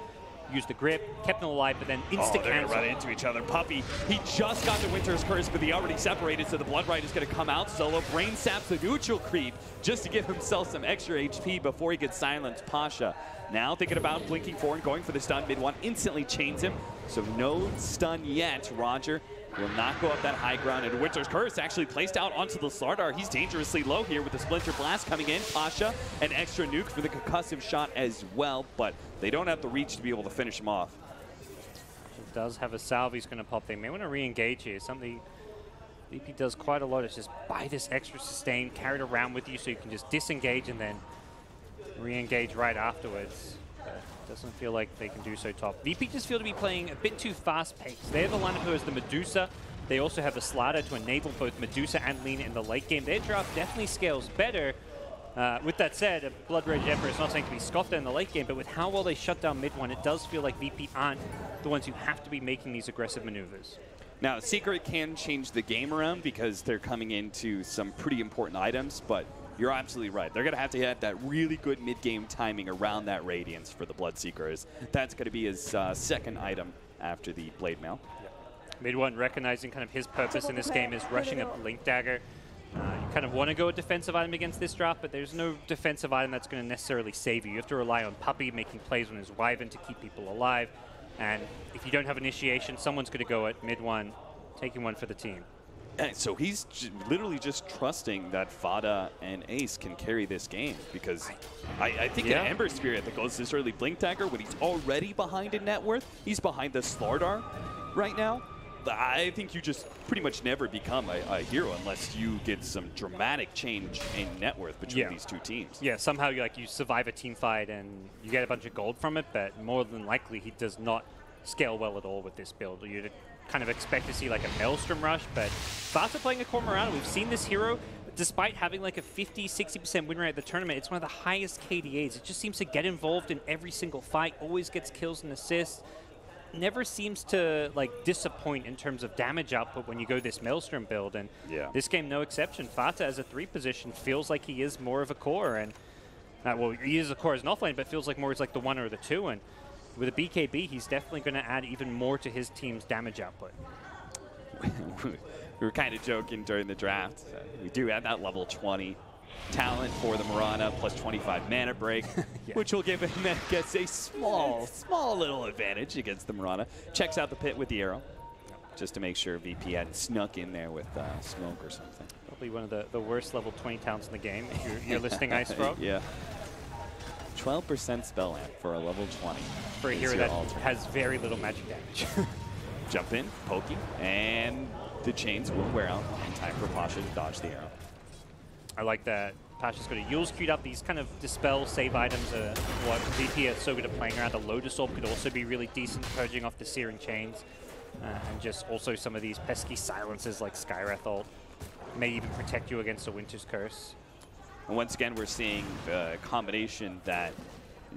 used the grip, kept him alive, but then insta-cancel. Right into each other. Puppey, he just got the Winter's Curse, but he already separated, so the Bloodright is going to come out. Solo brain saps the neutral creep just to give himself some extra HP before he gets silenced. Pasha now thinking about blinking forward and going for the stun. Mid one instantly chains him, so no stun yet. Roger will not go up that high ground, and Winter's Curse actually placed out onto the Slardar. He's dangerously low here with the Splinter Blast coming in. Pasha, an extra nuke for the concussive shot as well, but they don't have the reach to be able to finish him off. He does have a salve he's going to pop. They may want to re-engage here. Something VP does quite a lot is just buy this extra sustain, carry it around with you so you can just disengage and then re-engage right afterwards. Doesn't feel like they can do so top. VP just feel to be playing a bit too fast-paced. They're the lineup who has the Medusa. They also have the Slider to enable both Medusa and Lina in the late game. Their draft definitely scales better. With that said, a Blood Rage Emperor is not saying to be scoffed at in the late game, but with how well they shut down mid one, it does feel like VP aren't the ones who have to be making these aggressive maneuvers. Now, Secret can change the game around because they're coming into some pretty important items, but you're absolutely right. They're going to have that really good mid-game timing around that Radiance for the Bloodseekers. That's going to be his second item after the Blade Mail. Yeah. Mid one recognizing kind of his purpose in this game is rushing a Blink Dagger. You kind of want to go a defensive item against this draft, but there's no defensive item that's going to necessarily save you. You have to rely on Puppey making plays on his Wyvern to keep people alive. And if you don't have initiation, someone's going to go at mid one, taking one for the team. And so he's literally just trusting that Fada and Ace can carry this game, because I think an Ember Spirit that goes this early Blink Dagger when he's already behind in net worth, he's behind the Slardar right now. I think you just pretty much never become a hero unless you get some dramatic change in net worth between these two teams. Yeah, somehow you survive a team fight and you get a bunch of gold from it, but more than likely he does not scale well at all with this build. You'd kind of expect to see like a Maelstrom rush, but Vata playing a Cormorant, we've seen this hero, despite having like a 50-60% win rate at the tournament, it's one of the highest KDAs. It just seems to get involved in every single fight, always gets kills and assists, never seems to like disappoint in terms of damage output when you go this Maelstrom build, and this game no exception. Vata as a 3 position feels like he is more of a core, and well, he is a core as an offlane, but feels like more as like the 1 or the 2, and with a BKB, he's definitely going to add even more to his team's damage output. We were kind of joking during the draft. We do have that level 20 talent for the Mirana, plus 25 mana break, which will give him, I guess, a small little advantage against the Mirana. Checks out the pit with the arrow, just to make sure VP hadn't snuck in there with smoke or something. Probably one of the worst level 20 talents in the game, if you're listing Ice Frog. Yeah. 12% spell amp for a level 20. For a hero that has very little magic damage. Jump in, poking, and the chains will wear out in time for Pasha to dodge the arrow. I like that Pasha's got a Yule's queued up. These kind of dispel save items are what VP are so good at playing around. The Lotus Orb could also be really decent, purging off the Searing Chains. And just also some of these pesky silences like Skywrath ult may even protect you against a Winter's Curse. And once again, we're seeing the combination that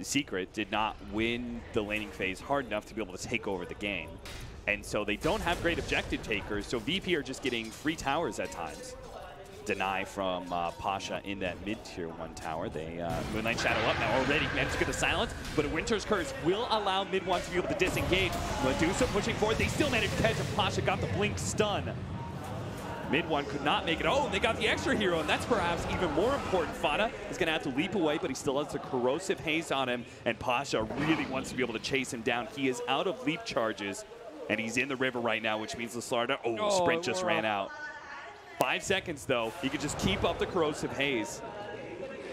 Secret did not win the laning phase hard enough to be able to take over the game. And so they don't have great objective takers, so VP are just getting free towers at times. Deny from Pasha in that mid-tier 1 tower. They Moonlight Shadow up now already. Managed to get the silence, but a Winter's Curse will allow mid-1 to be able to disengage. Medusa pushing forward. They still managed to catch him. Pasha got the blink stun. Mid-1 could not make it. Oh, and they got the extra hero, and that's perhaps even more important. Fada is going to have to leap away, but he still has the corrosive haze on him, and Pasha really wants to be able to chase him down. He is out of leap charges, and he's in the river right now, which means Laslarda, sprint just ran out. 5 seconds, though. He could just keep up the corrosive haze.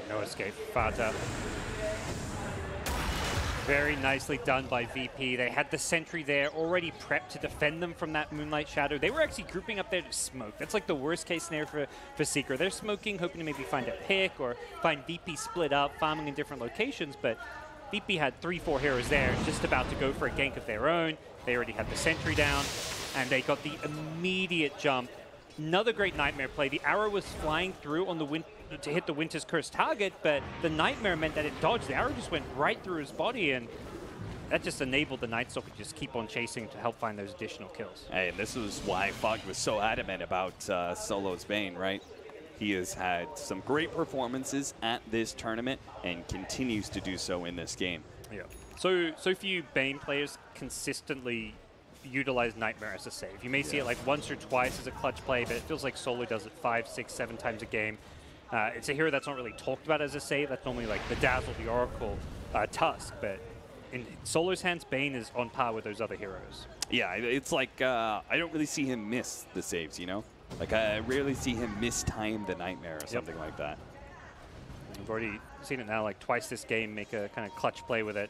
No escape. Fata. Very nicely done by VP. They had the sentry there already prepped to defend them from that Moonlight Shadow. They were actually grouping up there to smoke. That's like the worst case scenario for Seeker. They're smoking, hoping to maybe find a pick or find VP split up, farming in different locations, but VP had 3-4 heroes there, just about to go for a gank of their own. They already had the sentry down, and they got the immediate jump. Another great Nightmare play. The arrow was flying through on the to hit the Winter's Curse target, but the Nightmare meant that it dodged. The arrow just went right through his body, and that just enabled the Night Stalker to just keep on chasing to help find those additional kills. Hey, and this is why Fog was so adamant about Solo's Bane, right? He has had some great performances at this tournament and continues to do so in this game. Yeah. So few Bane players consistently utilize Nightmare as a save. You may see it like once or twice as a clutch play, but it feels like Solo does it 5, 6, 7 times a game. It's a hero that's not really talked about as a save. That's normally like the Dazzle, the Oracle, Tusk, but in Solo's hands, Bane is on par with those other heroes. Yeah, it's like I don't really see him miss the saves, you know? Like I rarely see him mistime the Nightmare or something like that. We've already seen it now like twice this game, make a kind of clutch play with it.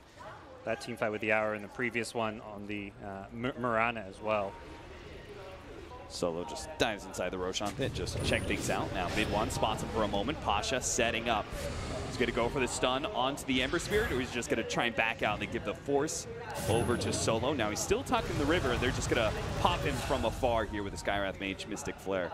That team fight with the arrow and the previous one on the Mirana as well. Solo just dives inside the Roshan pit, just check things out. Now mid-1 spots him for a moment. Pasha setting up. He's going to go for the stun onto the Ember Spirit, or he's just going to try and back out and then give the force over to Solo. Now he's still tucked in the river. They're just going to pop him from afar here with the Skywrath Mage Mystic Flare.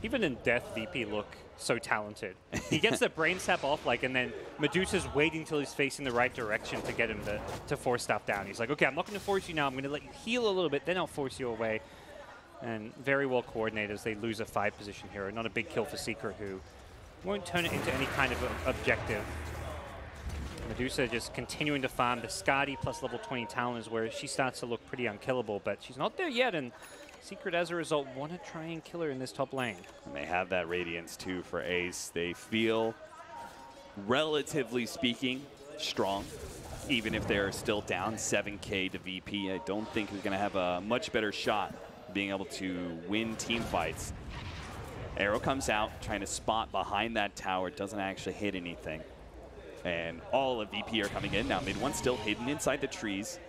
Even in death, VP look so talented. He gets the brain sap off, like, and then Medusa's waiting till he's facing the right direction to get him to force stuff down. He's like, okay, I'm not going to force you now. I'm going to let you heal a little bit, then I'll force you away. And very well coordinated as they lose a 5 position hero. Not a big kill for Secret, who won't turn it into any kind of objective. Medusa just continuing to farm. The Skadi plus level 20 Talon is where she starts to look pretty unkillable, but she's not there yet, and Secret, as a result, want to try and kill her in this top lane. And they have that Radiance, too, for Ace. They feel, relatively speaking, strong. Even if they're still down 7K to VP, I don't think he's going to have a much better shot being able to win team fights. Arrow comes out, trying to spot behind that tower. Doesn't actually hit anything. And all of VP are coming in. Now mid-1 still hidden inside the trees.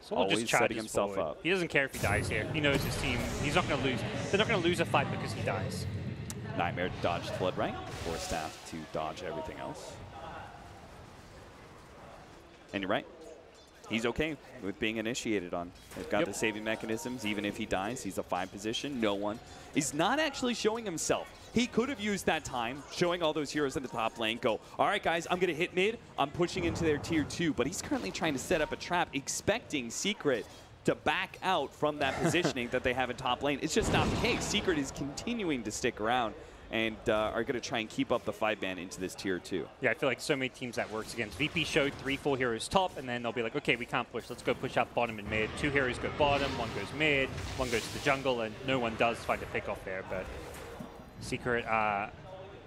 Solo just setting himself up. He doesn't care if he dies here. He knows his team, he's not going to lose. They're not going to lose a fight because he dies. Nightmare dodged Flood Right, for Staff to dodge everything else. And you're right. He's okay with being initiated on. They've got the saving mechanisms. Even if he dies, he's a 5 position. No one is not actually showing himself. He could have used that time, showing all those heroes in the top lane, go, all right, guys, I'm going to hit mid. I'm pushing into their tier 2. But he's currently trying to set up a trap, expecting Secret to back out from that positioning that they have in top lane. It's just not the case. Secret is continuing to stick around and are going to try and keep up the 5-man into this tier 2. Yeah, I feel like so many teams that works against. VP showed 3 full heroes top, and then they'll be like, okay, we can't push. Let's go push up bottom and mid. 2 heroes go bottom, 1 goes mid, 1 goes to the jungle, and no one does find a pick off there. But Secret are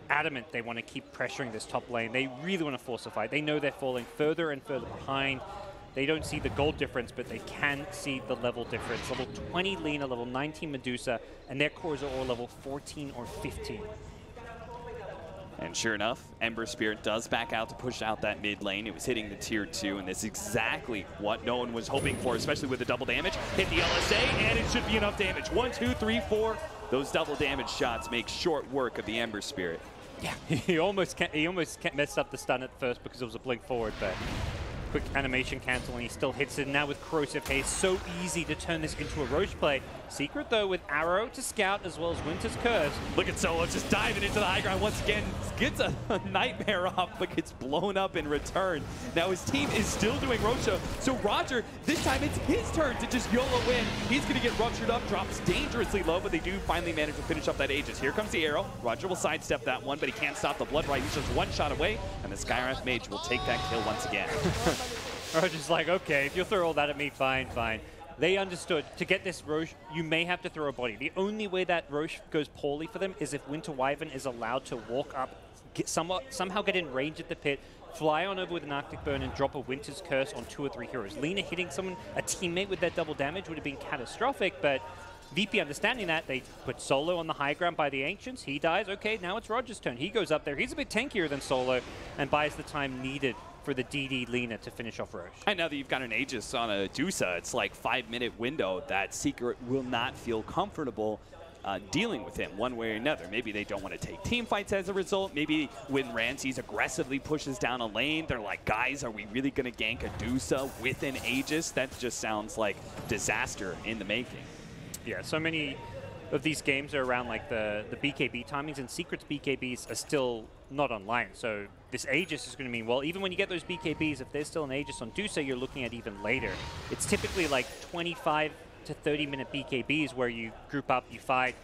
adamant they want to keep pressuring this top lane. They really want to force a fight. They know they're falling further and further behind. They don't see the gold difference, but they can see the level difference. Level 20 Lina, level 19 Medusa, and their cores are all level 14 or 15. And sure enough, Ember Spirit does back out to push out that mid lane. It was hitting the tier 2, and that's exactly what no one was hoping for, especially with the double damage. Hit the LSA, and it should be enough damage. 1, 2, 3, 4. Those double damage shots make short work of the Ember Spirit. Yeah, he almost messed up the stun at first because it was a blink forward, but quick animation cancel, and he still hits it. Now with Corrosive Haze, so easy to turn this into a Roche play. Secret, though, with Arrow to scout as well as Winter's Curse. Look at Solo just diving into the high ground once again. Gets a nightmare off, but gets blown up in return. Now his team is still doing Rocha, so Roger, this time it's his turn to just YOLO win. He's going to get ruptured up, drops dangerously low, but they do finally manage to finish up that Aegis. Here comes the arrow. Roger will sidestep that one, but he can't stop the Blood Right. He's just one shot away, and the Skywrath Mage will take that kill once again. Roger's like, okay, if you'll throw all that at me, fine, fine. They understood, to get this Roche, you may have to throw a body. The only way that Roche goes poorly for them is if Winter Wyvern is allowed to walk up, somehow get in range at the pit, fly on over with an Arctic Burn and drop a Winter's Curse on 2 or 3 heroes. Lina hitting someone, a teammate with that double damage would have been catastrophic, but VP understanding that, they put Solo on the high ground by the Ancients. He dies. Okay, now it's Roger's turn. He goes up there. He's a bit tankier than Solo and buys the time needed for the DD Lina to finish off Roche. And now that you've got an Aegis on a Dusa, it's like 5-minute window that Secret will not feel comfortable dealing with him one way or another. Maybe they don't want to take team fights as a result. Maybe when Ramses aggressively pushes down a lane, they're like, guys, are we really going to gank a Dusa with an Aegis? That just sounds like disaster in the making. Yeah, so many of these games are around like the BKB timings, and Secret's BKBs are still not online. So this Aegis is going to mean, well, even when you get those BKBs, if there's still an Aegis on Dusa, you're looking at even later. It's typically like 25 to 30-minute BKBs where you group up, you fight,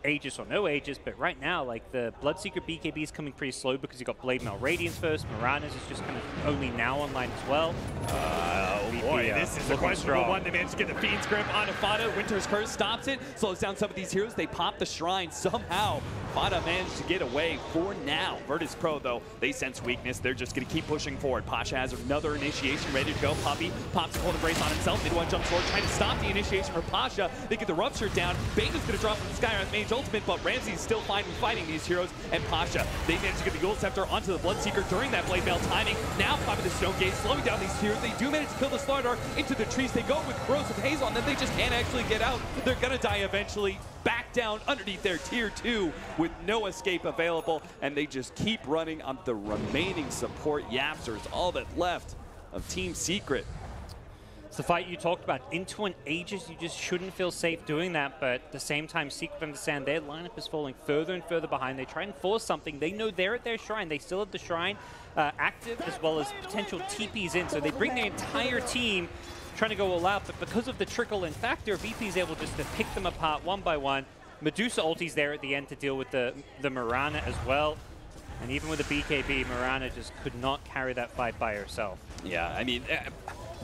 Aegis or no Aegis, but right now, like, the Bloodseeker BKB is coming pretty slow because you got Blade Mail Radiance first, Mirana's is just kind of only now online as well. Oh boy, this is a questionable one. They managed to get the Fiend's Grip onto Fada. Winter's Curse stops it, slows down some of these heroes. They pop the Shrine somehow. Fada managed to get away for now. Virtus.pro, though, they sense weakness. They're just going to keep pushing forward. Pasha has another initiation ready to go. Puppey pops a Cold Embrace on himself. Mid-one jump forward, trying to stop the initiation for Pasha. They get the Rupture down. Bane is going to drop from the Skywrath Mage ultimate, but Ramsey is still fine with fighting these heroes. And Pasha, they manage to get the Gold Scepter onto the Bloodseeker during that Blade Mail timing. Now popping the Stone Gate, slowing down these heroes. They do manage to kill the Slardar into the trees. They go with Corrosive Haze on them. They just can't actually get out. They're going to die eventually. Back down underneath their tier 2 with no escape available, and they just keep running on the remaining support Yapsters, all that left of Team Secret. It's the fight you talked about. Into an Aegis, you just shouldn't feel safe doing that, but at the same time, Secret understand their lineup is falling further and further behind. They try and force something. They know they're at their Shrine. They still have the Shrine active, as well as potential TPs in, so they bring their entire team trying to go all out, but because of the trickle-in factor, VP is able just to pick them apart one by one. Medusa ulti's there at the end to deal with the Mirana as well. And even with the BKB, Mirana just could not carry that fight by herself. Yeah, I mean,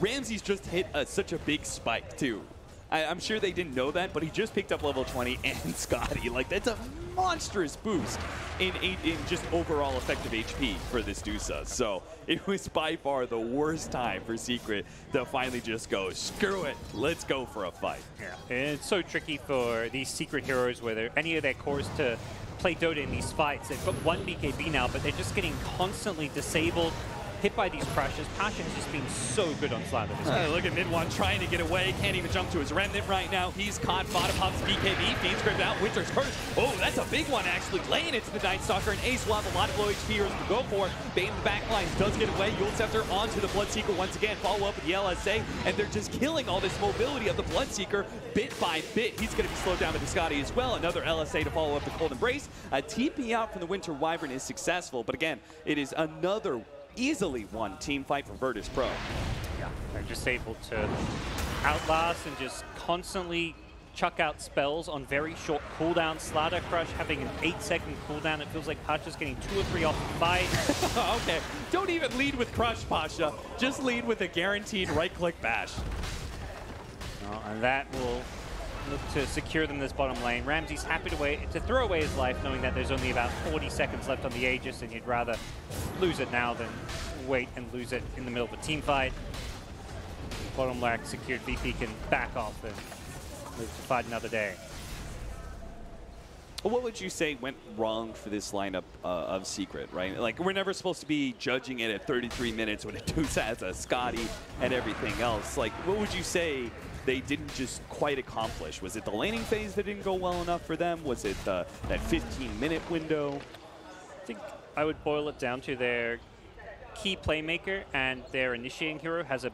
Ramsey's just hit such a big spike, too. I'm sure they didn't know that, but he just picked up level 20 and Scotty. Like, that's a monstrous boost in just overall effective HP for this Dusa. So it was by far the worst time for Secret to finally just go, screw it, let's go for a fight. Yeah, and it's so tricky for these Secret heroes, whether any of their cores to play Dota in these fights. They've got one BKB now, but they're just getting constantly disabled, hit by these crushes. Pasha has just been so good on Slather this game. Look at Mid-one trying to get away. Can't even jump to his Remnant right now. He's caught. Bottom pops BKB. Fiend's Grip out. Winter's Curse. Oh, that's a big one, actually. Laying it to the Night Stalker. And Ace will have a lot of low HP heroes to go for. Bane in the back lines does get away. Gold Scepter onto the Bloodseeker once again. Follow up with the LSA. And they're just killing all this mobility of the Bloodseeker bit by bit. He's going to be slowed down by the Scotty as well. Another LSA to follow up the Cold Embrace. A TP out from the Winter Wyvern is successful. But again, it is another easily won team fight for Virtus.pro. Yeah, they're just able to outlast and just constantly chuck out spells on very short cooldown. Slardar Crush having an 8-second cooldown. It feels like Pasha's getting 2 or 3 off the fight. Okay, don't even lead with Crush, Pasha. Just lead with a guaranteed right-click bash. And that will look to secure them this bottom lane. Ramsey's happy to throw away his life, knowing that there's only about 40 seconds left on the Aegis, and you'd rather lose it now than wait and lose it in the middle of a team fight. Bottom lane secured. VP can back off and live to fight another day. What would you say went wrong for this lineup of Secret, right? Like, we're never supposed to be judging it at 33 minutes when it has a Scotty and everything else. Like, what would you say they didn't just quite accomplish? Was it the laning phase that didn't go well enough for them? Was it that 15-minute window? think I would boil it down to their key playmaker and their initiating hero has a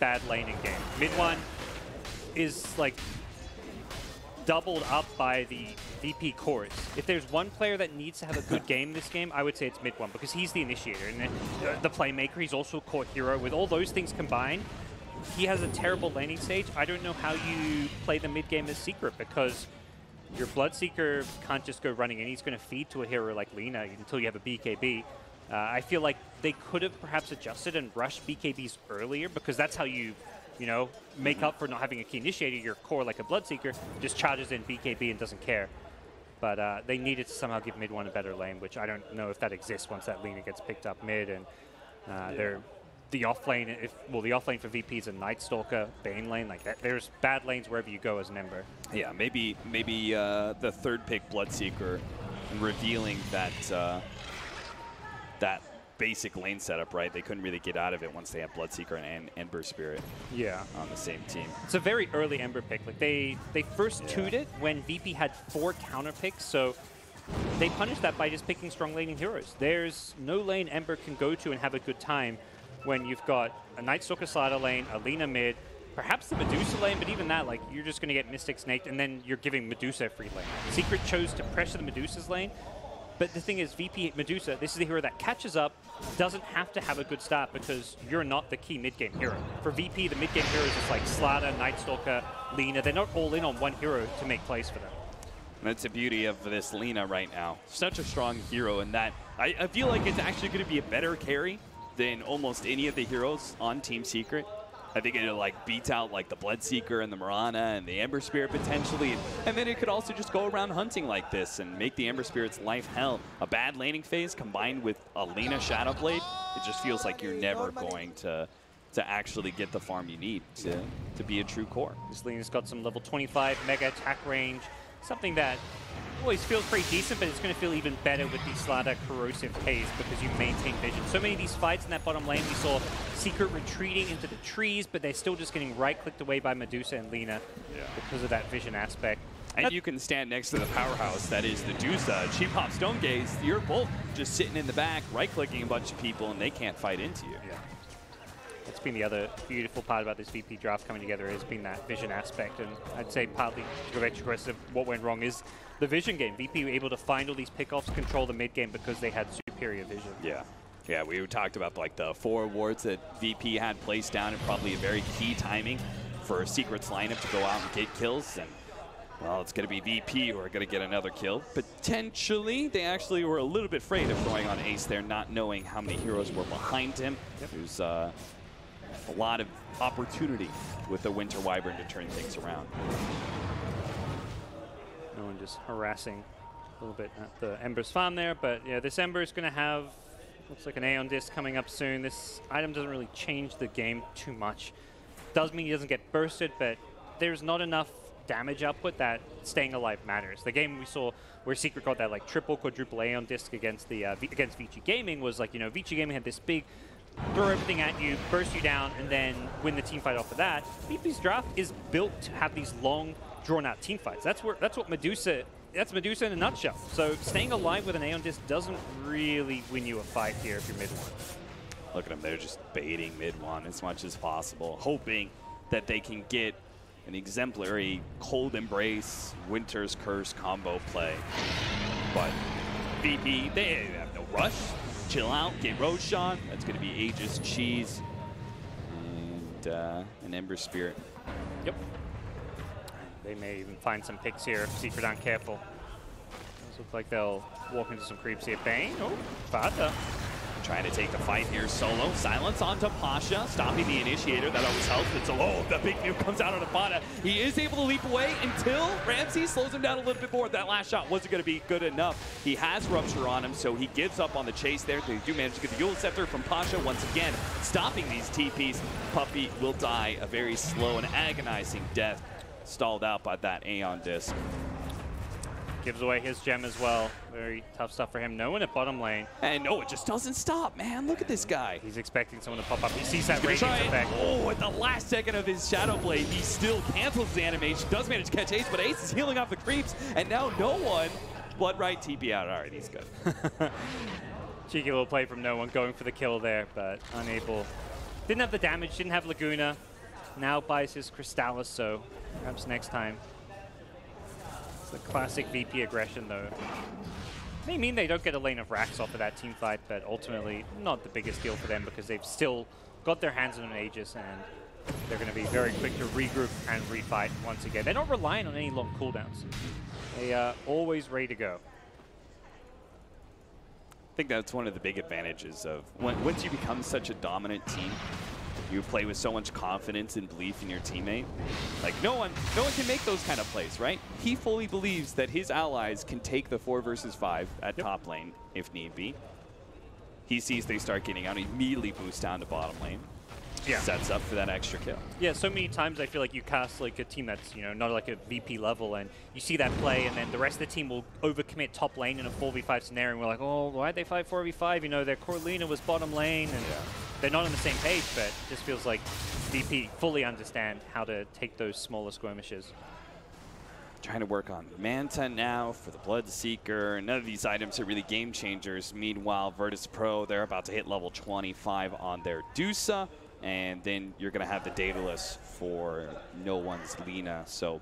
bad laning game. Mid one is like doubled up by the VP cores. If there's one player that needs to have a good game this game, I would say it's mid one because he's the initiator and the playmaker. He's also a core hero. With all those things combined, he has a terrible laning stage. I don't know how you play the mid game as Secret because your Bloodseeker can't just go running in. He's going to feed to a hero like Lina until you have a BKB. I feel like they could have perhaps adjusted and rushed BKBs earlier because that's how you know, make up for not having a key initiator. Your core, like a Bloodseeker, just charges in BKB and doesn't care. But they needed to somehow give mid one a better lane, which I don't know if that exists once that Lina gets picked up mid. And they're the off lane, the off lane for VP is a Night Stalker, Bane lane. Like that, there's bad lanes wherever you go as an Ember. Yeah, maybe the third pick Bloodseeker and revealing that that basic lane setup, right? They couldn't really get out of it once they had Bloodseeker and Ember Spirit on the same team. It's a very early Ember pick. Like they first 2'd it when VP had 4 counter picks, so they punished that by just picking strong laning heroes. There's no lane Ember can go to and have a good time when you've got a Night Stalker slider lane, a Lina mid, perhaps the Medusa lane, but even that, like, you're just going to get Mystic Snaked, and then you're giving Medusa a free lane. Secret chose to pressure the Medusa's lane, but the thing is, VP Medusa, this is the hero that catches up, doesn't have to have a good start because you're not the key mid-game hero. For VP, the mid-game heroes is like Slider, Night Stalker, Lina. They're not all in on one hero to make plays for them. That's the beauty of this Lina right now. Such a strong hero in that I feel like it's actually going to be a better carry than almost any of the heroes on Team Secret. I think it'll like beat out like the Bloodseeker and the Mirana and the Ember Spirit potentially. And then it could also just go around hunting like this and make the Ember Spirit's life hell. A bad laning phase combined with a Lina Shadowblade, it just feels like you're never going to actually get the farm you need to be a true core. This Lina's got some level 25 mega attack range, something that always feels pretty decent, but it's going to feel even better with the Slider Corrosive Haze because you maintain vision. So many of these fights in that bottom lane, we saw Secret retreating into the trees, but they're still just getting right-clicked away by Medusa and Lina because of that vision aspect. And you can stand next to the powerhouse that is the Medusa. She pops Stone Gaze. You're both just sitting in the back, right-clicking a bunch of people, and they can't fight into you. Yeah. That's been the other beautiful part about this VP draft coming together has been that vision aspect, and I'd say partly because of what went wrong is the vision game. VP were able to find all these pickoffs, control the mid game because they had superior vision. Yeah, we talked about like the 4 wards that VP had placed down and probably a very key timing for Secret's lineup to go out and get kills. And well, it's going to be VP who are going to get another kill. Potentially, they actually were a little bit afraid of throwing on Ace there, not knowing how many heroes were behind him. There's a lot of opportunity with the Winter Wyvern to turn things around. No one just harassing a little bit at the Ember's farm there, but yeah, this Ember is going to have, looks like an Aeon Disc coming up soon. This item doesn't really change the game too much. Does mean he doesn't get bursted, but there's not enough damage output that staying alive matters. The game we saw where Secret got that like triple, quadruple Aeon Disc against the against Vici Gaming was like, you know, Vici Gaming had this big throw everything at you, burst you down, and then win the team fight off of that. VP's draft is built to have these long, drawn-out team fights. That's what Medusa. That's Medusa in a nutshell. So staying alive with an Aeon Disc doesn't really win you a fight here if you're mid one. Look at them, they're just baiting mid one as much as possible, hoping that they can get an exemplary Cold Embrace, Winter's Curse combo play. But VP, they have no rush. Chill out, get Roshan. That's going to be Aegis Cheese and an Ember Spirit. Yep. They may even find some picks here if Secret aren't careful. Does look like they'll walk into some creeps here. Bane, oh, Vata. Trying to take the fight here solo. Silence onto Pasha, stopping the initiator. That always helps. But the big nuke comes out on Vata. He is able to leap away until Ramsey slows him down a little bit more. That last shot wasn't going to be good enough. He has Rupture on him, so he gives up on the chase there. They do manage to get the Eul Scepter from Pasha once again, stopping these TPs. Puppey will die a very slow and agonizing death, stalled out by that Aeon Disc. Gives away his gem as well. Very tough stuff for him. No one at bottom lane. And no, it just doesn't stop, man. Look at this guy. He's expecting someone to pop up. He sees that radiance effect. Oh, at the last second of his Shadow Blade, he still cancels the animation. Does manage to catch Ace, but Ace is healing off the creeps, and now no one Blood right, TP out. All right, he's good. Cheeky little play from no one, going for the kill there, but unable. Didn't have the damage, didn't have Laguna. Now buys his Crystallis, so perhaps next time. It's the classic VP aggression, though. May mean they don't get a lane of racks off of that team fight, but ultimately not the biggest deal for them because they've still got their hands on an Aegis, and they're going to be very quick to regroup and refight once again. They're not relying on any long cooldowns. They are always ready to go. I think that's one of the big advantages of once you become such a dominant team, you play with so much confidence and belief in your teammate. Like no one can make those kind of plays, right? He fully believes that his allies can take the 4 versus 5 at top lane if need be. He sees they start getting out, he immediately boosts down to bottom lane. Yeah. Sets up for that extra kill. Yeah, so many times I feel like you cast like a team that's, you know, not like a VP level, and you see that play, and then the rest of the team will overcommit top lane in a 4v5 scenario, and we're like, oh, why'd they fight 4v5? You know, their Corlina was bottom lane, and they're not on the same page, but it just feels like VP fully understand how to take those smaller skirmishes. Trying to work on Manta now for the Bloodseeker. None of these items are really game changers. Meanwhile, Virtus.pro, they're about to hit level 25 on their Dusa. And then you're going to have the Daedalus for no one's Lina. So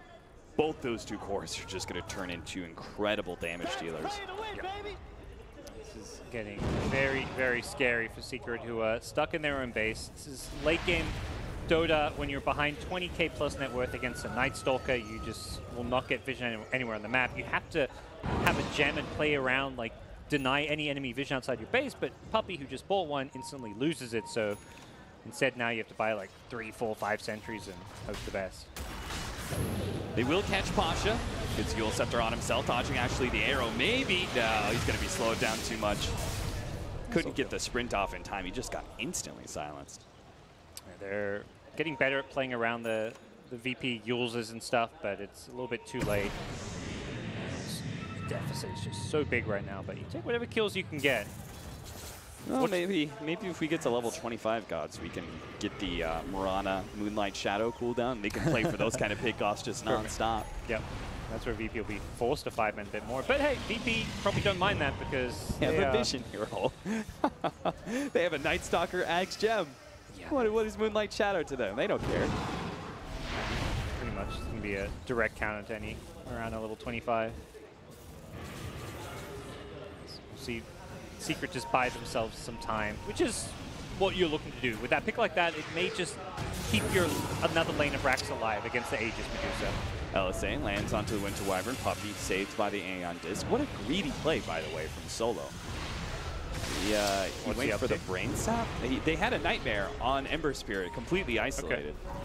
both those two cores are just going to turn into incredible damage dealers. This is getting very, very scary for Secret, who are stuck in their own base. This is late game Dota. When you're behind 20k plus net worth against a Night Stalker, you just will not get vision anywhere on the map. You have to have a gem and play around, like deny any enemy vision outside your base, but Puppey, who just bought one, instantly loses it. So instead, now you have to buy like 3, 4, 5 sentries and hope the best. They will catch Pasha. Gets Yule Scepter on himself, dodging actually the arrow. Maybe. No, he's going to be slowed down too much. Couldn't get the sprint off in time. He just got instantly silenced. Yeah, they're getting better at playing around the VP Yuleses and stuff, but it's a little bit too late. The deficit is just so big right now, but you take whatever kills you can get. Well, maybe if we get to level 25 gods, we can get the Mirana Moonlight Shadow cooldown. They can play for those kind of pickoffs just non-stop. Yep. That's where VP will be forced to 5-man a bit more. But hey, VP probably don't mind that because they have a vision hero. They have a Night Stalker Axe Gem. Yeah. What is Moonlight Shadow to them? They don't care. Pretty much. It's going to be a direct counter to any around a level 25. We'll see. Secret just buy themselves some time, which is what you're looking to do. With that pick like that, it may just keep your another lane of racks alive against the Aegis Medusa. LSA lands onto the Winter Wyvern. Puppey saved by the Aeon Disc. What a greedy play, by the way, from Solo. He went for the Brain Sap. They had a Nightmare on Ember Spirit, completely isolated. Okay.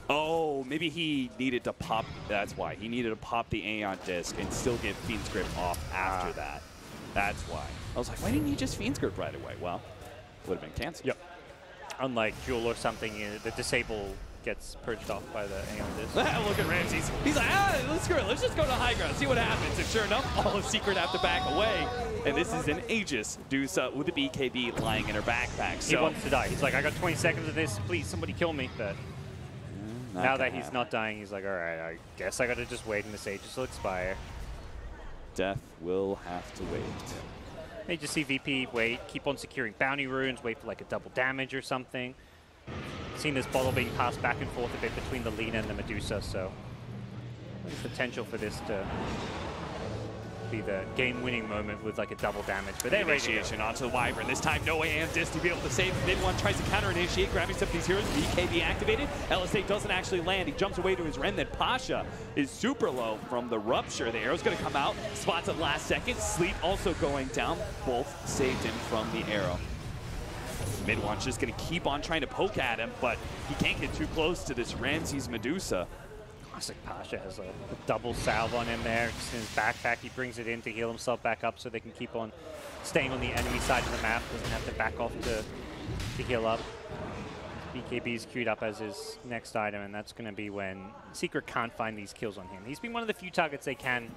Oh, maybe he needed to pop. That's why. He needed to pop the Aeon Disc and still get Fiend's Grip off after that. That's why. I was like, why didn't he just Fiend's Grip right away? Well, would have been canceled. Yep. Unlike Jewel or something, the disable gets purged off by the Aeon Disc. Look at Ramses. He's like, let's just go to high ground, see what happens. And sure enough, all of Secret have to back away. And this is an Aegis Dusa with a BKB lying in her backpack. So he wants to die. He's like, I got 20 seconds of this. Please, somebody kill me. But now that he's not dying, he's like, all right, I guess I got to just wait and this Aegis will expire. Death will have to wait. May just see VP wait, keep on securing bounty runes, wait for like a double damage or something. Seen this bottle being passed back and forth a bit between the Lina and the Medusa, so there's potential for this to be the game-winning moment with like a double damage. But they're initiation onto the Wyvern. This time, no Aeon Disc to be able to save. Mid one tries to counter-initiate, grabbing some of these heroes. BKB activated. LSA doesn't actually land. He jumps away to his Ren. Then Pasha is super low from the Rupture. The arrow's going to come out. Spots at last second. Sleep also going down. Both saved him from the arrow. Mid one's just going to keep on trying to poke at him, but he can't get too close to this Ramses Medusa. Classic Pasha has a double salve on him there. Just in his backpack, he brings it in to heal himself back up so they can keep on staying on the enemy side of the map. Doesn't have to back off to heal up. BKB is queued up as his next item, and that's going to be when Secret can't find these kills on him. He's been one of the few targets they can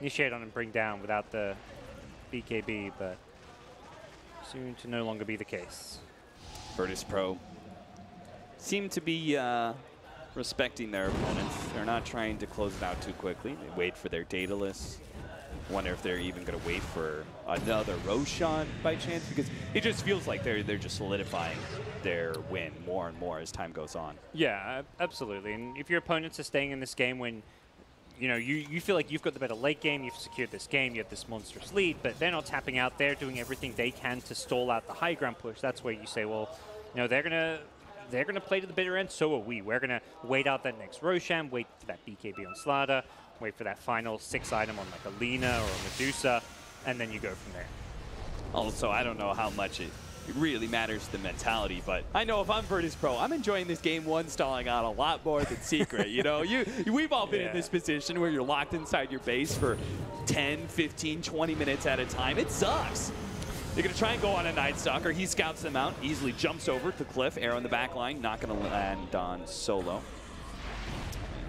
initiate on and bring down without the BKB, but soon to no longer be the case. Virtus.pro seem to be respecting their opponents. They're not trying to close it out too quickly. They wait for their Daedalus. Wonder if they're even going to wait for another Roshan by chance, because it just feels like they're just solidifying their win more and more as time goes on. Yeah, absolutely. And if your opponents are staying in this game when you feel like you've got the better late game, you've secured this game, you have this monstrous lead, but they're not tapping out, they're doing everything they can to stall out the high ground push. That's where you say, well, they're gonna play to the bitter end, so are we. We're gonna wait out that next Roshan, wait for that BKB on Slada, wait for that final 6 item on like a Lina or a Medusa, and then you go from there. Also, I don't know how much it really matters the mentality, but I know if I'm Virtus.pro, I'm enjoying this game 1 stalling out a lot more than Secret. We've all been in this position where you're locked inside your base for 10, 15, 20 minutes at a time. It sucks. They're going to try and go on a Night Stalker. He scouts them out, easily jumps over to Cliff. Arrow in the back line, not going to land on Solo.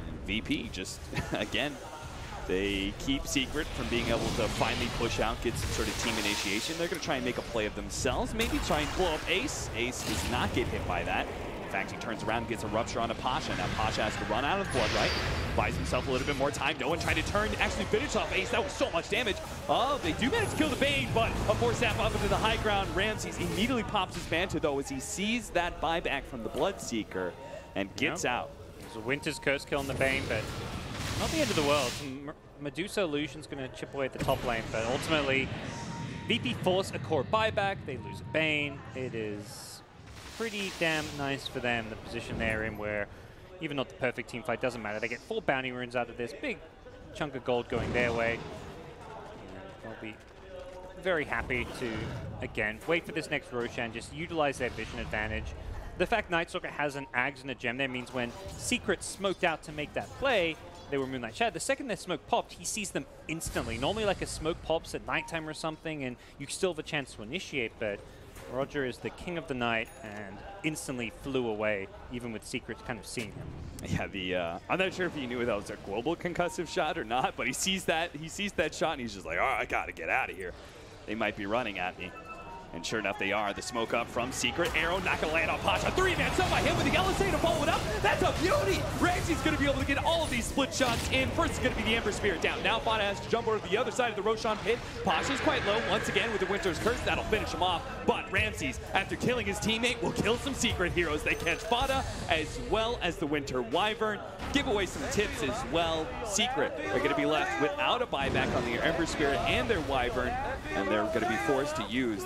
And VP just, again, they keep Secret from being able to finally push out, get some sort of team initiation. They're going to try and make a play of themselves, maybe try and blow up Ace. Ace does not get hit by that. In fact, he turns around and gets a Rupture on a Pasha. Now Pasha has to run out of blood, right? Buys himself a little bit more time. No one trying to turn, actually finish off Ace. That was so much damage. Oh, they do manage to kill the Bane, but a force snap up into the high ground. Ramses immediately pops his Manta, though, as he sees that buyback from the Bloodseeker and gets out. There's a Winter's Curse kill on the Bane, but not the end of the world. Medusa Illusion's going to chip away at the top lane, but ultimately, VP force a core buyback. They lose a Bane. It is pretty damn nice for them, the position they're in, where even not the perfect team fight doesn't matter. They get 4 bounty runes out of this, big chunk of gold going their way. And they'll be very happy to, again, wait for this next Roshan, just utilize their vision advantage. The fact Night Stalker has an Ags and a gem there means when Secret smoked out to make that play, they were Moonlight Shadow. The second their smoke popped, he sees them instantly. Normally like a smoke pops at nighttime or something, and you still have a chance to initiate, but Roger is the king of the night and instantly flew away, even with Secrets kind of seeing him. Yeah, I'm not sure if he knew that was a global concussive shot or not, but he sees that shot and he's just like, oh, I gotta get out of here. They might be running at me. And sure enough, they are. The smoke up from Secret. Arrow not going to land on Pasha. 3-man sub by him with the LSA to follow it up. That's a beauty. Ramsey's going to be able to get all of these split shots in. First is going to be the Ember Spirit down. Now Fada has to jump over to the other side of the Roshan pit. Pasha's quite low once again with the Winter's Curse. That'll finish him off. But Ramses, after killing his teammate, will kill some Secret heroes. They catch Fada as well as the Winter Wyvern. Give away some tips as well. Secret are going to be left without a buyback on the Ember Spirit and their Wyvern. And they're going to be forced to use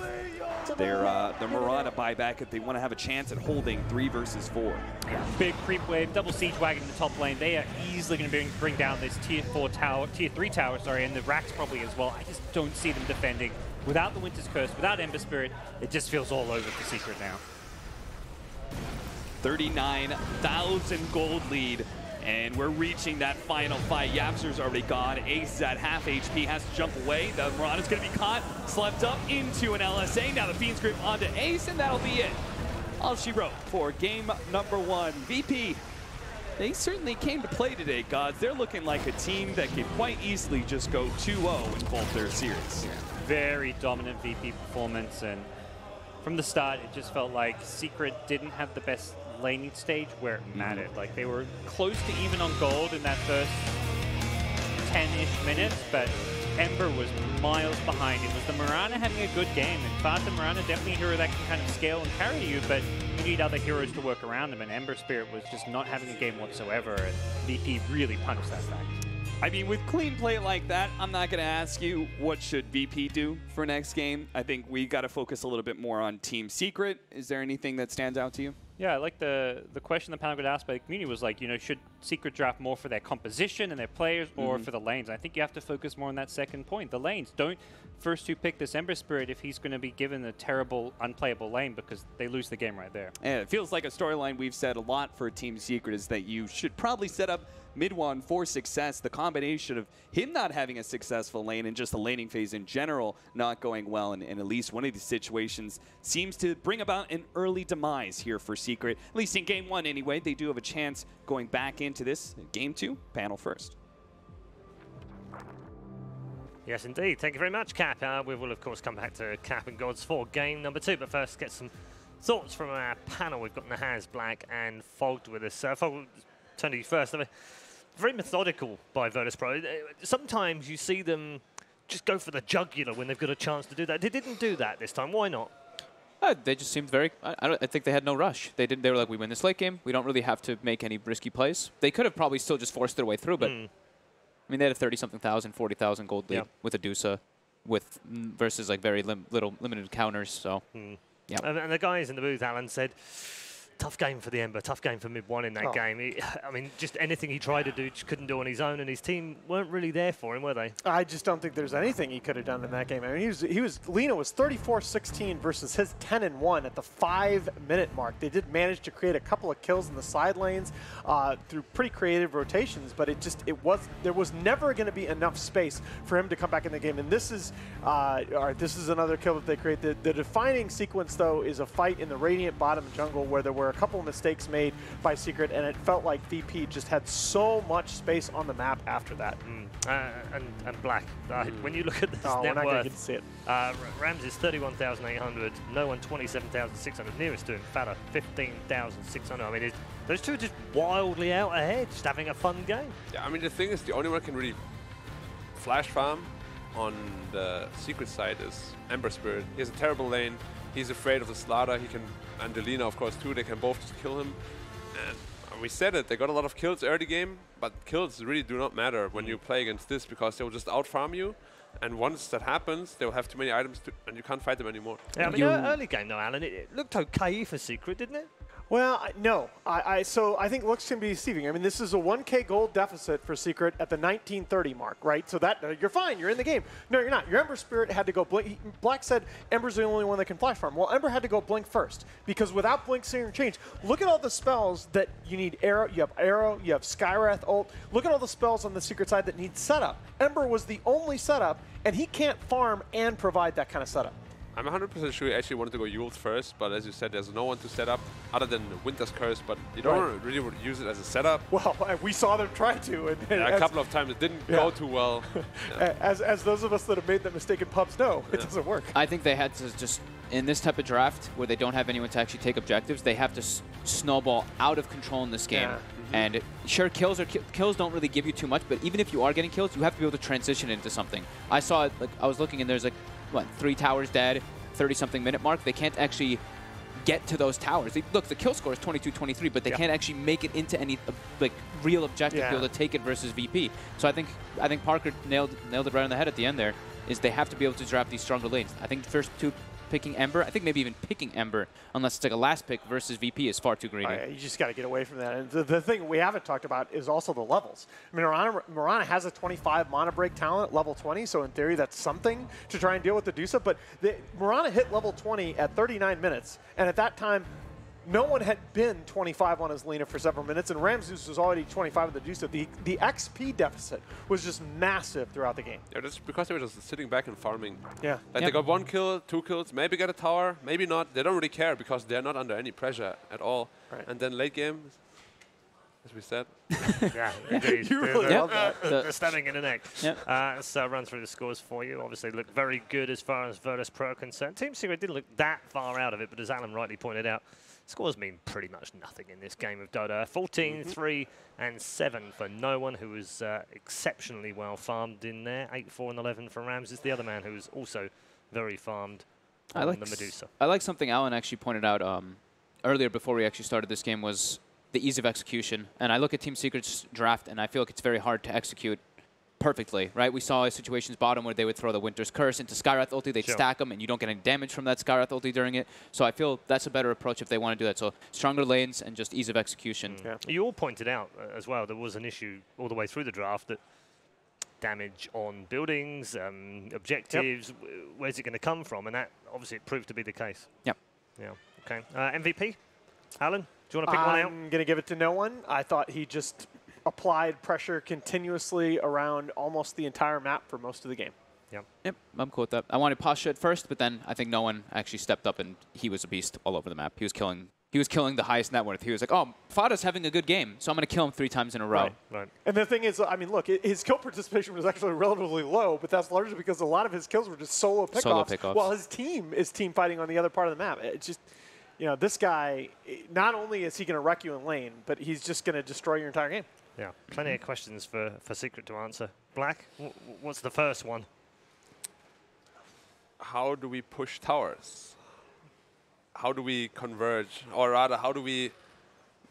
their Murata buyback if they want to have a chance at holding 3 versus 4. Yeah, big creep wave, double siege wagon in the top lane. They are easily going to bring down this tier 3 tower, and the racks probably as well. I just don't see them defending without the Winter's Curse, without Ember Spirit. It just feels all over for Secret now. 39,000 gold lead. And we're reaching that final fight. Yapster's already gone. Ace is at half HP, has to jump away. The Murata's going to be caught, slept up into an LSA. Now the Fiend's Grip onto Ace, and that'll be it. All she wrote for game number 1. VP, they certainly came to play today, gods. They're looking like a team that could quite easily just go 2-0 in both their series. Very dominant VP performance, and from the start, it just felt like Secret didn't have the best laning stage where it mattered. Like, they were close to even on gold in that first 10-ish minutes, but Ember was miles behind. It was the Murata having a good game. In fact, the Murata definitely a hero that can kind of scale and carry you, but you need other heroes to work around him, and Ember Spirit was just not having a game whatsoever, and VP really punished that fact. I mean, with clean play like that, I'm not going to ask you what should VP do for next game. I think we got to focus a little bit more on Team Secret. Is there anything that stands out to you? Yeah, I like the question the panel got asked by the community was like, should Secret draft more for their composition and their players or for the lanes? I think you have to focus more on that second point. The lanes. Don't first two pick this Ember Spirit if he's going to be given a terrible, unplayable lane, because they lose the game right there. And it feels like a storyline we've said a lot for Team Secret is that you should probably set up Mid-1 for success. The combination of him not having a successful lane and just the laning phase in general not going well in at least one of these situations seems to bring about an early demise here for Secret. At least in Game 1 anyway. They do have a chance going back into this. Game 2, panel first. Yes, indeed. Thank you very much, Cap. We will, of course, come back to Cap and Gods for game number 2. But first, get some thoughts from our panel. We've got Nahaz, Black, and Fogged with us. Fogged, turn to you first. I mean, very methodical by Virtus.pro. Sometimes you see them just go for the jugular when they've got a chance to do that. They didn't do that this time. Why not? They just seemed very. I think they had no rush. They didn't. They were like, we win this late game. We don't really have to make any risky plays. They could have probably still just forced their way through, but I mean, they had a 30-something thousand, 40,000 gold lead with a Dusa, versus like very limited counters. So yeah. And the guys in the booth, Alan, said, tough game for the Ember, tough game for Mid-1 in that game. I mean, just anything he tried to do, just couldn't do on his own, and his team weren't really there for him, were they? I just don't think there's anything he could have done in that game. I mean, Lena was 34-16 versus his 10-1 at the 5-minute mark. They did manage to create a couple of kills in the side lanes through pretty creative rotations, but there was never going to be enough space for him to come back in the game. And this is this is another kill that they create. The defining sequence, though, is a fight in the Radiant bottom jungle where there were a couple of mistakes made by Secret, and it felt like VP just had so much space on the map after that. And Black, when you look at this net we're not worth, gonna see it. Ramses 31,800, no one 27,600, nearest to him, Fada 15,600. I mean, those two are just wildly out ahead, just having a fun game. Yeah, I mean, the thing is, the only one can really flash farm on the Secret side is Ember Spirit. He has a terrible lane. He's afraid of the Slaughter. He can, and Delina, of course, too. They can both just kill him. And we said it. They got a lot of kills early game, but kills really do not matter when you play against this because they will just out-farm you. And once that happens, they will have too many items, and you can't fight them anymore. Yeah, I mean, early game, though, Alan, it looked okay for Secret, didn't it? Well, no. So I think looks can be deceiving. I mean, this is a 1K gold deficit for Secret at the 1930 mark, right? So that you're fine. You're in the game. No, you're not. Your Ember Spirit had to go blink. Black said Ember's the only one that can flash farm. Well, Ember had to go blink first because without blink, seeing change. Look at all the spells that you need. Arrow. You have Skywrath ult. Look at all the spells on the Secret side that need setup. Ember was the only setup, and he can't farm and provide that kind of setup. I'm 100% sure he actually wanted to go Yul's first, but as you said, there's no one to set up other than Winter's Curse, but you don't really use it as a setup. Well, we saw them try to. And a couple of times it didn't go too well. As those of us that have made that mistake in pubs know, it doesn't work. I think they had to just, in this type of draft where they don't have anyone to actually take objectives, they have to snowball out of control in this game. And sure, kills don't really give you too much, but even if you are getting kills, you have to be able to transition into something. I saw it, like, I was looking and there's like, what, 3 towers dead, 30-something minute mark. They can't actually get to those towers. Look, the kill score is 22-23, but they can't actually make it into any like real objective to be able to take it versus VP. So I think Parker nailed it right on the head at the end there, is they have to be able to draft these stronger lanes. I think the first two picking Ember, I think maybe even picking Ember, unless it's like a last pick versus VP, is far too greedy. You just got to get away from that. And the thing we haven't talked about is also the levels. I mean, Mirana has a 25 mana break talent at level 20, so in theory that's something to try and deal with the Dusa. But Mirana hit level 20 at 39 minutes, and at that time, no one had been 25 on his Lena for several minutes, and Ramses was already 25 with the Dusa. The XP deficit was just massive throughout the game. Yeah, that's because they were just sitting back and farming. Yeah. Like they got 1 kill, 2 kills, maybe get a tower, maybe not. They don't really care because they're not under any pressure at all. Right. And then late game, as we said. Yeah, indeed. You really love that. The stabbing in the neck. So run through the scores for you. Obviously look very good as far as Virtus.pro are concerned. Team Secret didn't look that far out of it, but as Alan rightly pointed out, scores mean pretty much nothing in this game of Dota. 14, 3, and 7 for no one, who was exceptionally well farmed in there. 8, 4, and 11 for Ramses, the other man who was also very farmed on the Medusa. I like something Alan actually pointed out earlier before we actually started this game was the ease of execution. And I look at Team Secret's draft, and I feel like it's very hard to execute perfectly, right? We saw situations bottom where they would throw the Winter's Curse into Skywrath ulti, they'd stack them, and you don't get any damage from that Skywrath ulti during it. So I feel that's a better approach if they want to do that. So stronger lanes and just ease of execution. Yeah. You all pointed out as well, there was an issue all the way through the draft that damage on buildings, objectives, where's it going to come from? And that obviously it proved to be the case. Yep. Yeah. Okay. MVP? Alan, do you want to pick one out? I'm going to give it to no one. I thought he just applied pressure continuously around almost the entire map for most of the game. Yep, I'm cool with that. I wanted Pasha at first, but then I think no one actually stepped up, and he was a beast all over the map. He was killing the highest net worth. He was like, oh, Fada's having a good game, so I'm going to kill him 3 times in a row. Right. And the thing is, I mean, look, his kill participation was actually relatively low, but that's largely because a lot of his kills were just solo pickoffs, while his team is team fighting on the other part of the map. It's just, you know, this guy, not only is he going to wreck you in lane, but he's just going to destroy your entire game. Yeah, plenty of questions for Secret to answer. Black, what's the first one? how do we push towers? How do we converge? Or rather, how do we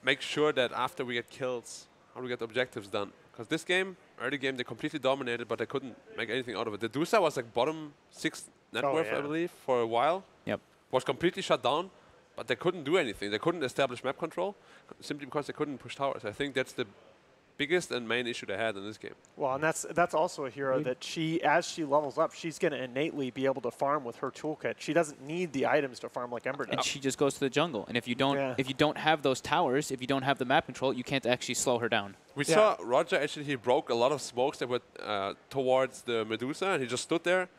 make sure that after we get kills, how do we get objectives done? Because this game, early game, they completely dominated, but they couldn't make anything out of it. The Dusa was like bottom 6 net worth, I believe, for a while. Yep. Was completely shut down, but they couldn't do anything. They couldn't establish map control simply because they couldn't push towers. I think that's the biggest and main issue they had in this game. Well, and that's also a hero that as she levels up, she's going to innately be able to farm with her toolkit. She doesn't need the items to farm like Ember does. And she just goes to the jungle. And if you don't have those towers, if you don't have the map control, you can't actually slow her down. We saw Roger actually, he broke a lot of smokes that were towards the Medusa, and he just stood there.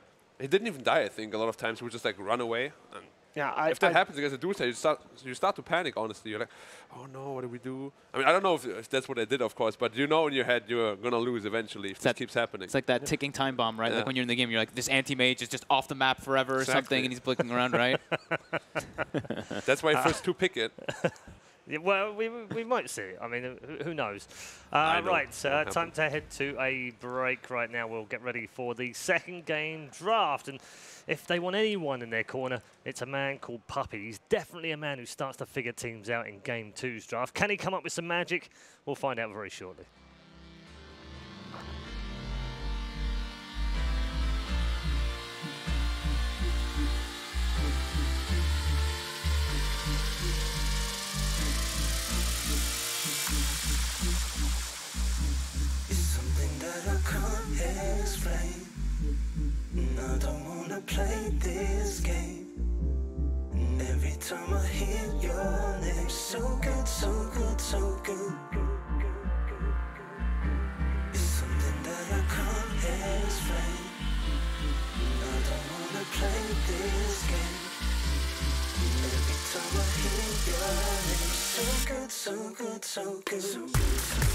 He didn't even die, I think, a lot of times. He would just like run away. And yeah, if that happens against the Medusa, you start to panic, honestly. You're like, oh no, what do we do? I mean, I don't know if that's what they did, of course, but you know in your head you're going to lose eventually if this keeps happening. It's like that ticking time bomb, right? Like when you're in the game, you're like, this anti-mage is just off the map forever or something, and he's blinking around, right? That's why first to pick it. Yeah, well, we might see. I mean, who knows? Right, time to head to a break right now. We'll get ready for the second game draft. And if they want anyone in their corner, it's a man called Puppy. He's definitely a man who starts to figure teams out in Game 2's draft. Can he come up with some magic? We'll find out very shortly. I don't wanna play this game. And every time I hear your name, so good, so good, so good. It's something that I can't explain. And I don't wanna play this game. And every time I hear your name, so good, so good, so good. So good.